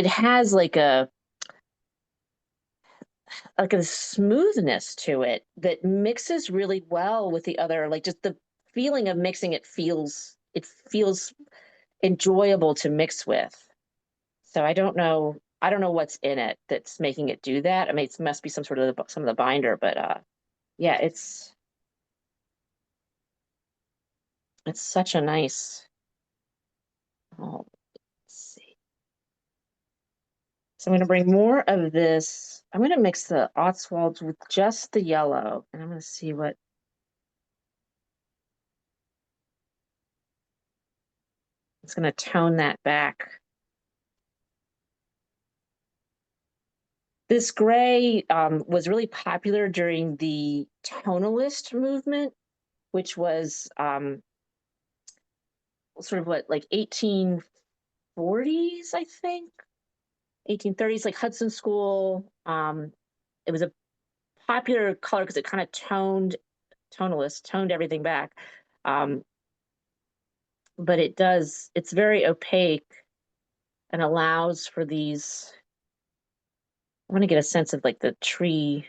has like a smoothness to it that mixes really well with the other, like just the feeling of mixing it feels enjoyable to mix with. So I don't know what's in it that's making it do that. I mean, it must be some of the binder, but yeah, it's such a nice. Oh, let's see. So I'm going to bring more of this. I'm going to mix the Oswalds with just the yellow, and I'm going to see what it's going to tone that back. This gray was really popular during the tonalist movement, which was sort of what, like 1840s, I think, 1830s, like Hudson School. It was a popular color because it kind of toned everything back. Um, but it's very opaque and allows for these. I want to get a sense of like the tree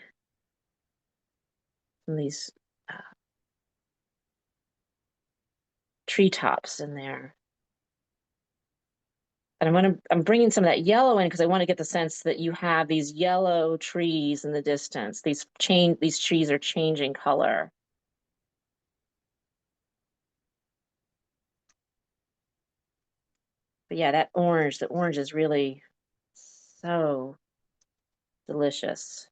and these uh, treetops in there. And I'm bringing some of that yellow in because I want to get the sense that you have these yellow trees in the distance. These trees are changing color. But yeah, the orange is really so delicious.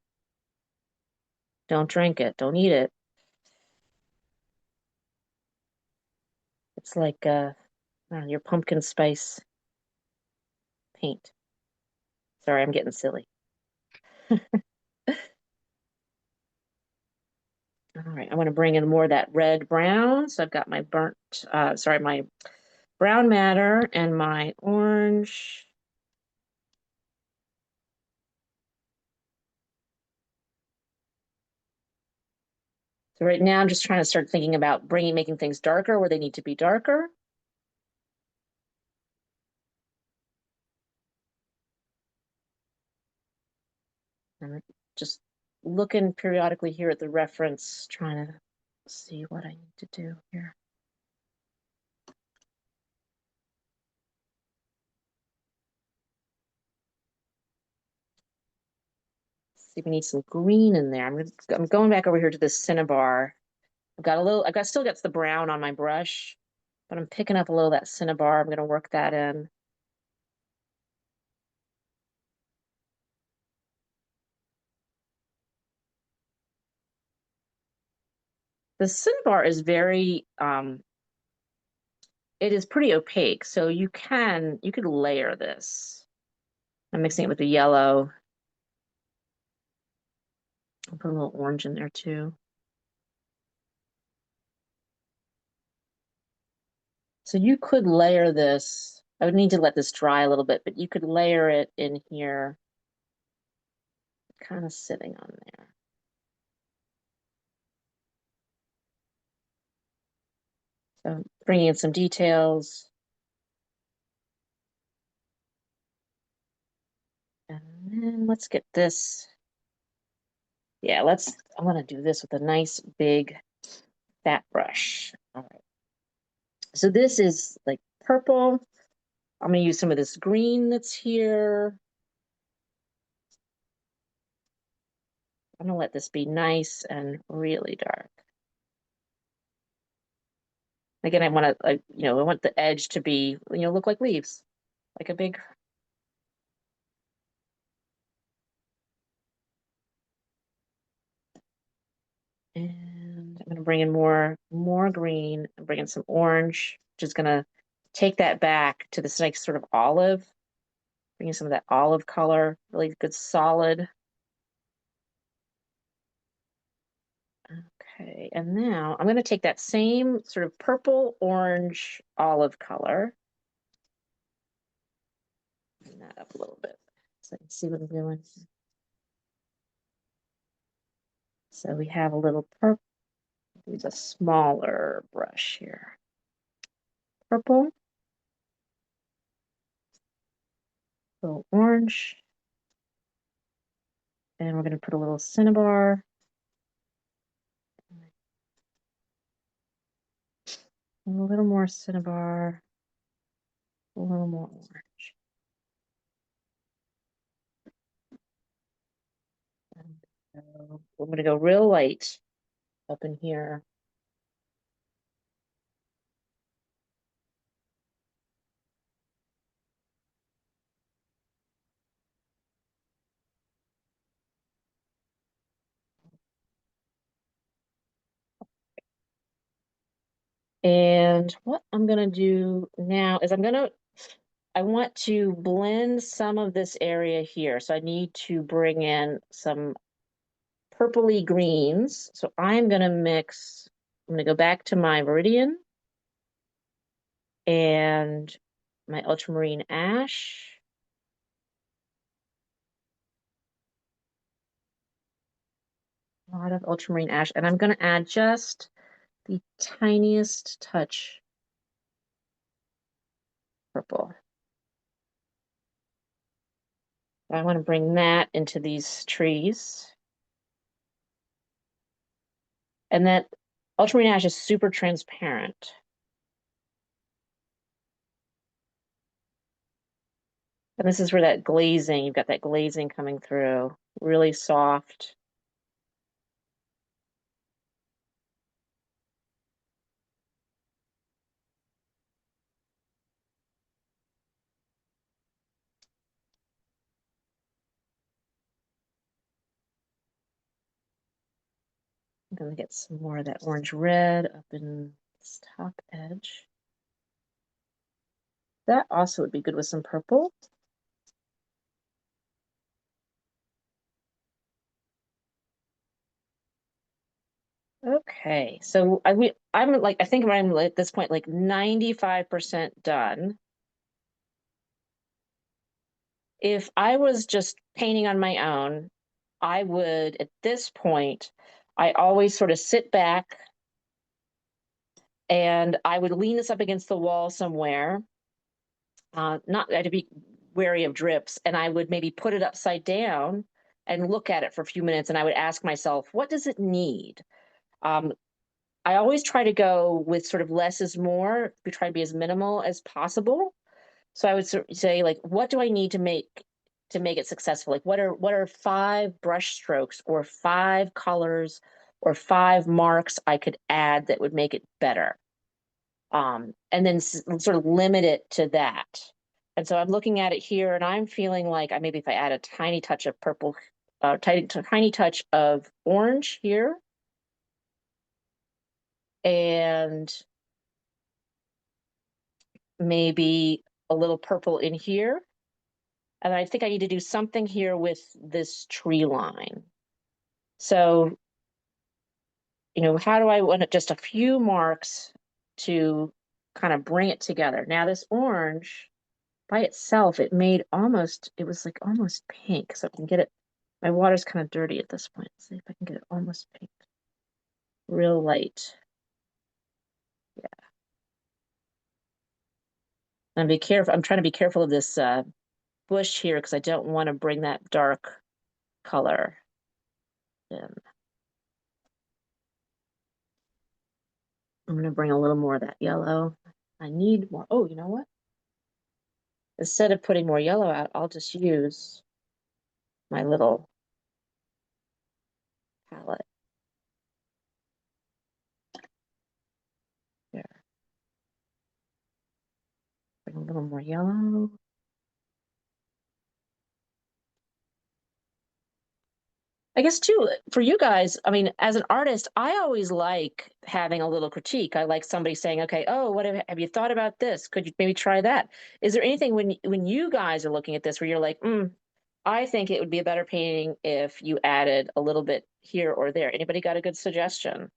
Don't drink it, don't eat it. It's like your pumpkin spice paint. Sorry, I'm getting silly. All right, I want to bring in more of that red brown. So I've got my my brown matter and my orange. So right now I'm just trying to start thinking about making things darker where they need to be darker. And just looking periodically here at the reference, trying to see what I need to do here. See, we need some green in there. I'm going back over here to this cinnabar. Still got the brown on my brush, but I'm picking up a little of that cinnabar. I'm going to work that in. The cinnabar is it is pretty opaque, so you could layer this. I'm mixing it with the yellow. I'll put a little orange in there too. So you could layer this. I would need to let this dry a little bit, but you could layer it in here, kind of sitting on there. So bringing in some details. And then let's get this. Yeah, I'm gonna do this with a nice big fat brush. All right. So this is like purple. I'm gonna use some of this green that's here. I'm gonna let this be nice and really dark. Again, I want to, I want the edge to be, look like leaves, like a big. And I'm gonna bring in more green and bring in some orange. Just gonna take that back to this nice sort of olive. Bring in some of that olive color, really good solid. Okay, and now I'm gonna take that same sort of purple, orange, olive color. Bring that up a little bit so I can see what I'm doing. So we have a little purple. Use a smaller brush here. Purple, little orange, and we're going to put a little cinnabar. A little more cinnabar, a little more orange. And so we're going to go real light up in here. And what I'm going to do now is I want to blend some of this area here. So I need to bring in some purpley greens. So I'm going to go back to my Meridian and my ultramarine ash. A lot of ultramarine ash. And I'm going to add just the tiniest touch purple. I want to bring that into these trees. And that ultramarine ash is super transparent. And this is where that glazing, you've got that glazing coming through, really soft. I'm going to get some more of that orange red up in this top edge. That also would be good with some purple. Okay, so I think I'm at this point like 95% done. If I was just painting on my own, I would at this point, I always sort of sit back and I would lean this up against the wall somewhere. Not I had to be wary of drips, and I would maybe put it upside down and look at it for a few minutes, and I would ask myself, what does it need? Um, I always try to go with sort of less is more. We try to be as minimal as possible. So I would say, like, what do I need to make it successful? Like, what are 5 brush strokes or 5 colors or 5 marks I could add that would make it better? And then sort of limit it to that. And so I'm looking at it here, and I'm feeling like maybe if I add a tiny touch of purple, tiny touch of orange here, and maybe a little purple in here. And I think I need to do something here with this tree line. So, how do I want it? Just a few marks to kind of bring it together. Now this orange by itself, it was like almost pink. So I can get it, my water's kind of dirty at this point. Let's see if I can get it almost pink. Real light. Yeah. And be careful, I'm trying to be careful of this bush here because I don't want to bring that dark color in. I'm going to bring a little more of that yellow. I need more. Oh, you know what? Instead of putting more yellow out, I'll just use my little palette. There. Bring a little more yellow. I guess too, for you guys, I mean, as an artist, I always like having a little critique. I like somebody saying, okay, oh, what have you thought about this? Could you maybe try that? Is there anything when you guys are looking at this where you're like, I think it would be a better painting if you added a little bit here or there? Anybody got a good suggestion?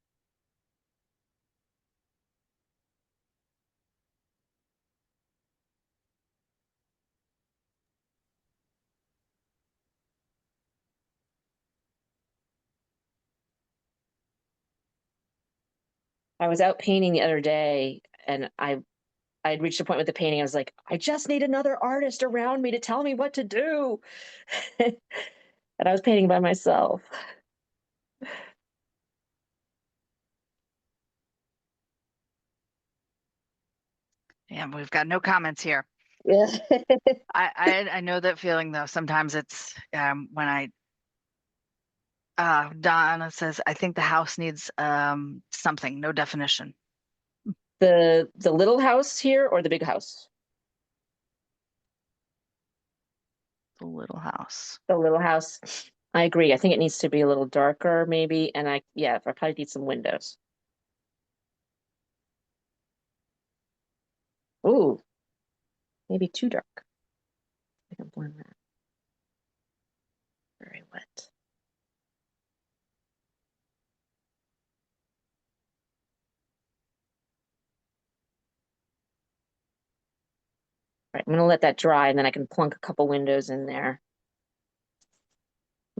I was out painting the other day and I'd reached a point with the painting. I was like, I just need another artist around me to tell me what to do. And I was painting by myself. Yeah, we've got no comments here. Yeah. I know that feeling though. Sometimes it's when Donna says, I think the house needs something, no definition. The little house here or the big house? The little house. The little house. I agree. I think it needs to be a little darker, maybe. And I probably need some windows. Ooh, maybe too dark. I can blend that. Very wet. All right, I'm gonna let that dry and then I can plunk a couple windows in there.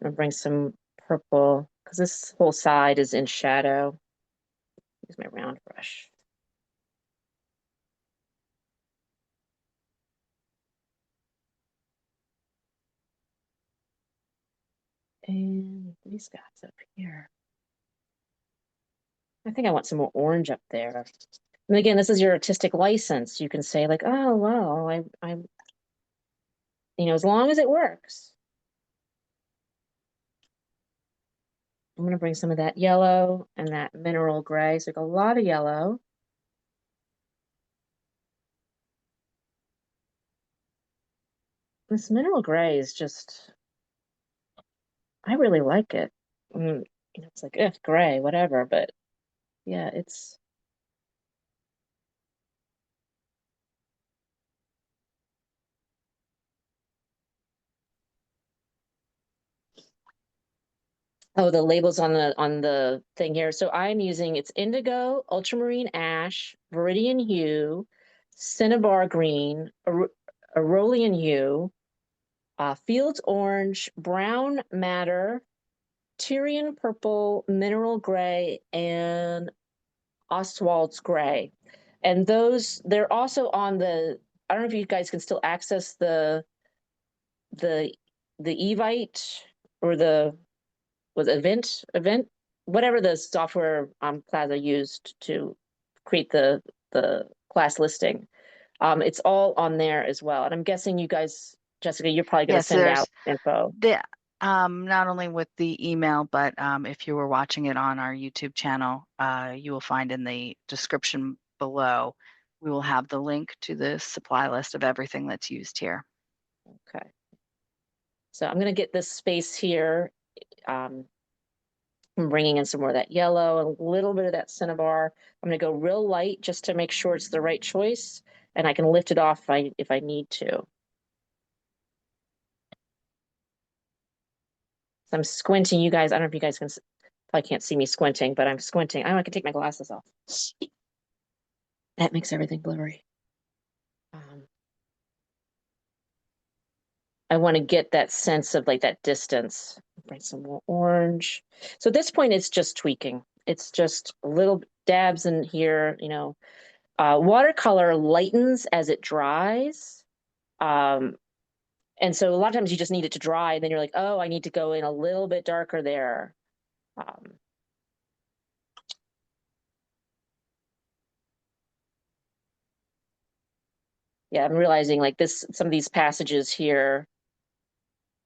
I'm gonna bring some purple because this whole side is in shadow. Use my round brush. And these guys up here. I think I want some more orange up there. And again, this is your artistic license. You can say like, oh, well, I'm, as long as it works. I'm gonna bring some of that yellow and that mineral gray. So like a lot of yellow. This mineral gray is just, I really like it. It's like, gray, whatever, but yeah, it's. Oh, the labels on the thing here. So I'm using it's indigo, ultramarine ash, viridian hue, cinnabar green, Aurelian hue, fields orange, brown madder, Tyrian purple, mineral gray, and Oswald's gray. And they're also on I don't know if you guys can still access the Evite or was event, whatever the software Plaza used to create the class listing. It's all on there as well. And I'm guessing you guys, Jessica, you're probably going to Yes, send out there's info. not only with the email, but if you were watching it on our YouTube channel, you will find in the description below, we will have the link to the supply list of everything that's used here. Okay. So I'm going to get this space here. I'm bringing in some more of that yellow, a little bit of that cinnabar. I'm going to go real light just to make sure it's the right choice, and I can lift it off if I need to. So I'm squinting, you guys. I don't know if you guys probably can't see me squinting, but I'm squinting. I can take my glasses off. That makes everything blurry. I want to get that sense of like that distance. Bring some more orange. So at this point, it's just tweaking. It's just little dabs in here, you know. Watercolor lightens as it dries. Um, and so a lot of times you just need it to dry, and then you're like, oh, I need to go in a little bit darker there. Um, yeah, I'm realizing like this, some of these passages here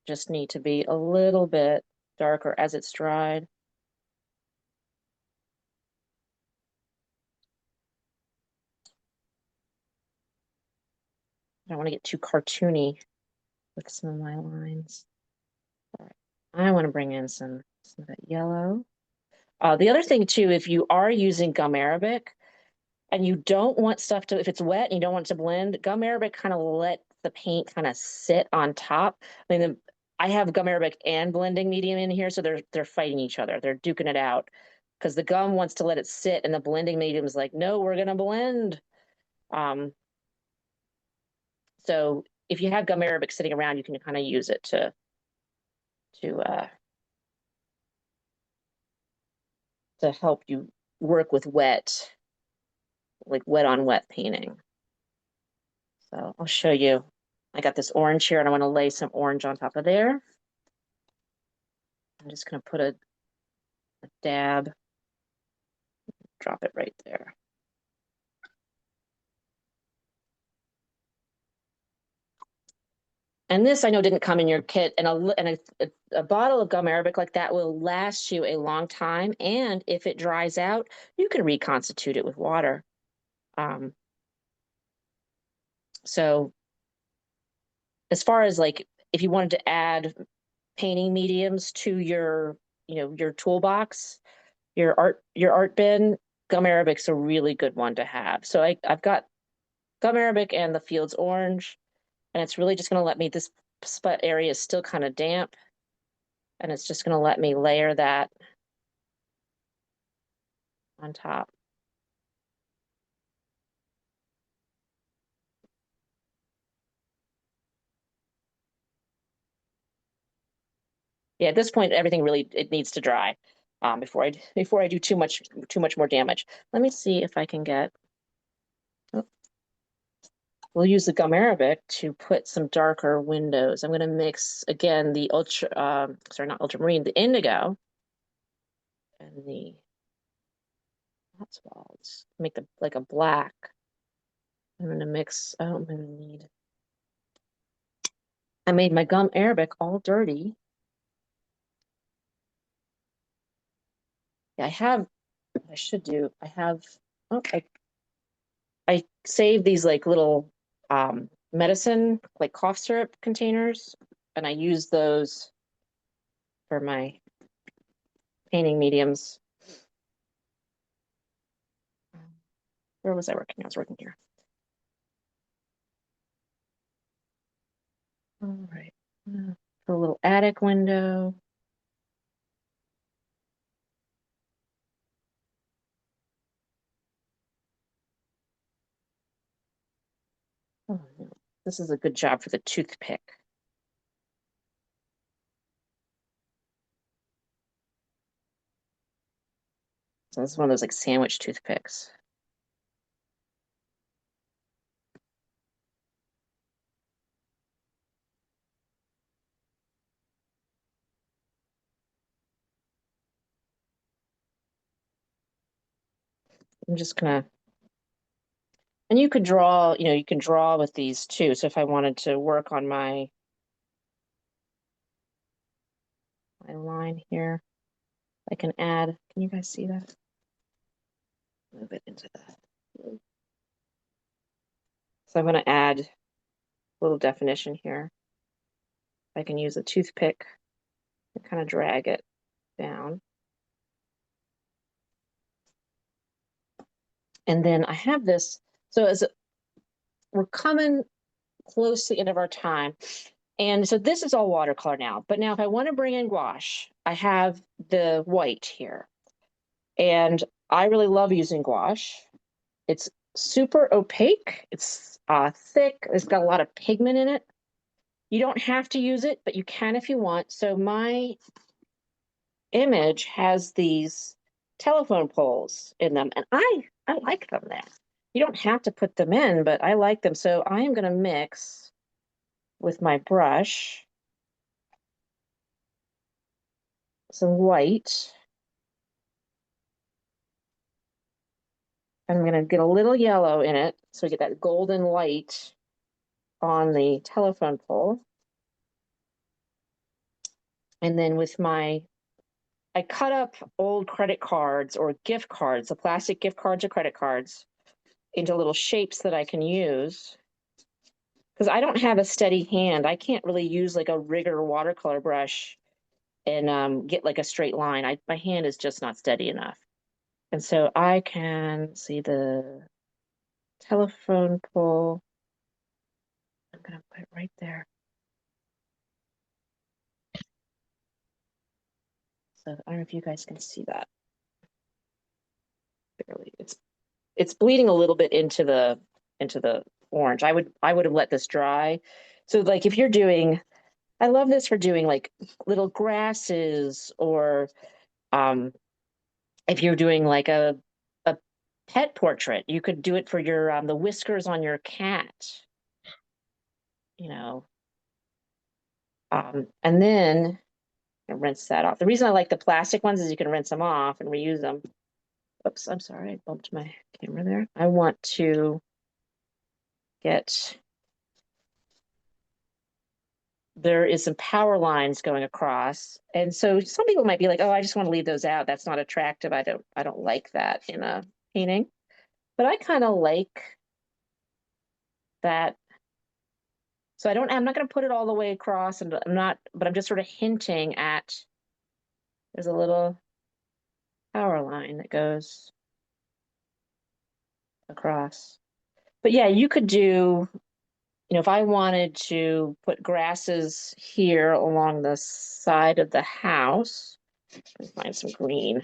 just need to be a little bit darker as it's dried. I don't want to get too cartoony with some of my lines. All right. I want to bring in some of that yellow. The other thing too, if you are using gum arabic and you don't want stuff to, if it's wet and you don't want it to blend, gum arabic kind of let the paint kind of sit on top. I mean, I have gum arabic and blending medium in here, so they're fighting each other. They're duking it out because the gum wants to let it sit, and the blending medium is like, no, we're gonna blend. Um, so if you have gum arabic sitting around, you can kind of use it to to help you work with wet, like wet on wet painting. So I'll show you. I got this orange here and I want to lay some orange on top of there. I'm just going to put a dab, drop it right there. And this I know didn't come in your kit, and a bottle of gum arabic like that will last you a long time. And if it dries out, you can reconstitute it with water. Um, so as far as like if you wanted to add painting mediums to your, you know, your toolbox, your art bin, gum arabic's a really good one to have. So I've got gum arabic and the Fields orange, and it's really just going to let me, this spot area is still kind of damp, and it's just going to let me layer that on top. Yeah, at this point, everything really, it needs to dry before I do too much more damage. Let me see if I can get. Oh, we'll use the gum arabic to put some darker windows. I'm going to mix again the ultra, sorry, not ultramarine, the indigo and the Cotswolds. Make the like a black. I'm going to mix. Oh, I'm going to need. I made my gum arabic all dirty. Yeah, I have. I should do. I have. Oh, I save these like little medicine, like cough syrup containers, and I use those for my painting mediums. Where was I working? I was working here. All right. For a little attic window. Oh, no. This is a good job for the toothpick. So this is one of those like sandwich toothpicks. I'm just gonna, and you could draw, you know, you can draw with these too. So if I wanted to work on my line here, I can add, can you guys see that? Move it into the, so I'm gonna add a little definition here. I can use a toothpick and kind of drag it down. And then I have this, so as we're coming close to the end of our time. And so this is all watercolor now, but now if I want to bring in gouache, I have the white here. And I really love using gouache. It's super opaque. It's thick. It's got a lot of pigment in it. You don't have to use it, but you can if you want. So my image has these telephone poles in them, and I like them there. You don't have to put them in, but I like them. So I am going to mix with my brush some white. I'm going to get a little yellow in it so we get that golden light on the telephone pole. And then with I cut up old credit cards or gift cards, the plastic gift cards or credit cards, into little shapes that I can use. Because I don't have a steady hand. I can't really use like a rigger watercolor brush and get like a straight line. My hand is just not steady enough. And so I can see the telephone pole. I'm going to put it right there. So I don't know if you guys can see that. Barely. It's bleeding a little bit into the orange. I would have let this dry. So like if you're doing, I love this for doing like little grasses, or if you're doing like a pet portrait, you could do it for your the whiskers on your cat, you know. And then rinse that off. The reason I like the plastic ones is you can rinse them off and reuse them. Oops, I'm sorry, I bumped my camera there. I want to get, there is some power lines going across. And so some people might be like, oh, I just want to leave those out. That's not attractive. I don't like that in a painting. But I kind of like that. So I'm not going to put it all the way across, and but I'm just sort of hinting at, there's a little power line that goes across. But yeah, you could do, if I wanted to put grasses here along the side of the house, let me find some green.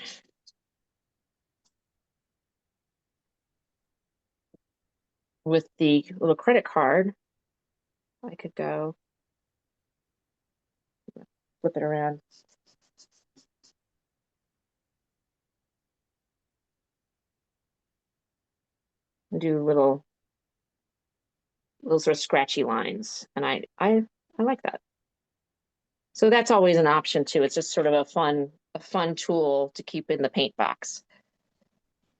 With the little credit card, I could go flip it around. And do little sort of scratchy lines. And I like that. So that's always an option too. It's just sort of a fun tool to keep in the paint box.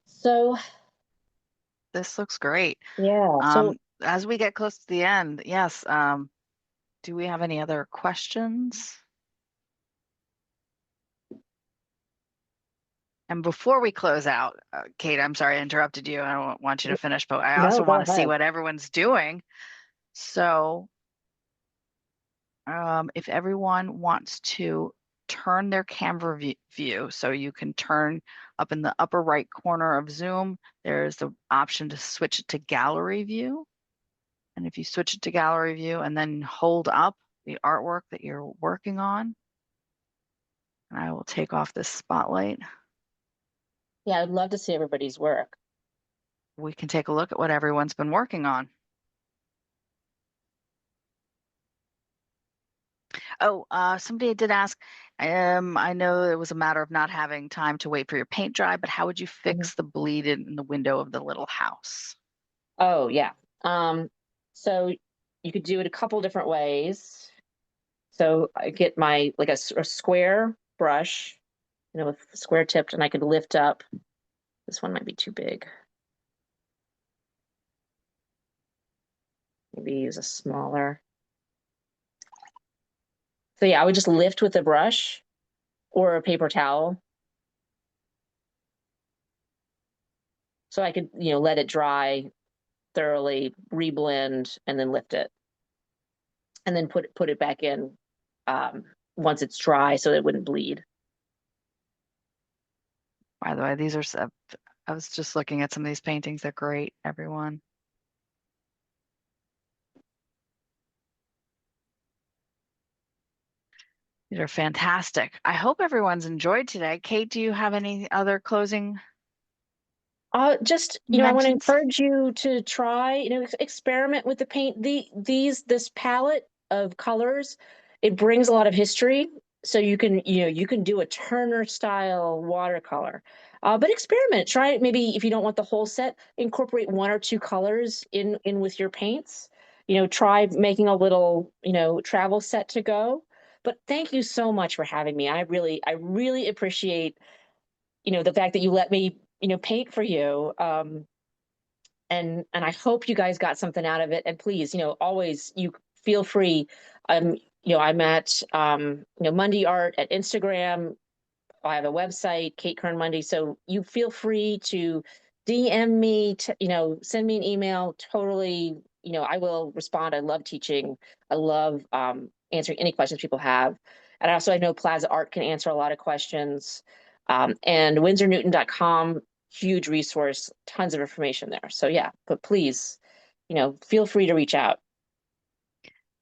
So This looks great. yeah. So As we get close to the end, yes. Do we have any other questions? And before we close out, Kate, I'm sorry I interrupted you. I don't want you to finish, but I also no, go want to see ahead. what everyone's doing. So if everyone wants to turn their camera view, so you can turn up in the upper right corner of Zoom, there's the option to switch it to gallery view. And if you switch it to gallery view and then hold up the artwork that you're working on, and I will take off this spotlight. Yeah, I'd love to see everybody's work. We can take a look at what everyone's been working on. Oh, somebody did ask, I know it was a matter of not having time to wait for your paint dry, but how would you fix the bleed in the window of the little house? Oh, yeah. So you could do it a couple different ways. So I get my, like a square brush, with square tipped, and I could lift up. This one might be too big. Maybe use a smaller. So yeah, I would just lift with a brush or a paper towel. So I could, let it dry thoroughly, reblend, and then lift it. And then put it back in once it's dry so it wouldn't bleed. By the way, these are, I was just looking at some of these paintings. They're great, everyone. These are fantastic. I hope everyone's enjoyed today. Kate, do you have any other closing Just, You I want to mentioned. encourage you to try, experiment with the paint. This palette of colors, it brings a lot of history. So you can do a Turner style watercolor. But experiment, try it. Maybe if you don't want the whole set, incorporate one or two colors in with your paints. Try making a little, travel set to go. But thank you so much for having me. I really appreciate, the fact that you let me, paint for you. And I hope you guys got something out of it. And please, always you feel free. I'm at Mundie Art at Instagram. I have a website, Kate Kern Mundie. So you feel free to DM me, send me an email. Totally, I will respond. I love teaching. I love answering any questions people have. And I know Plaza Art can answer a lot of questions. And windsornewton.com, huge resource, tons of information there. So yeah, but please, feel free to reach out.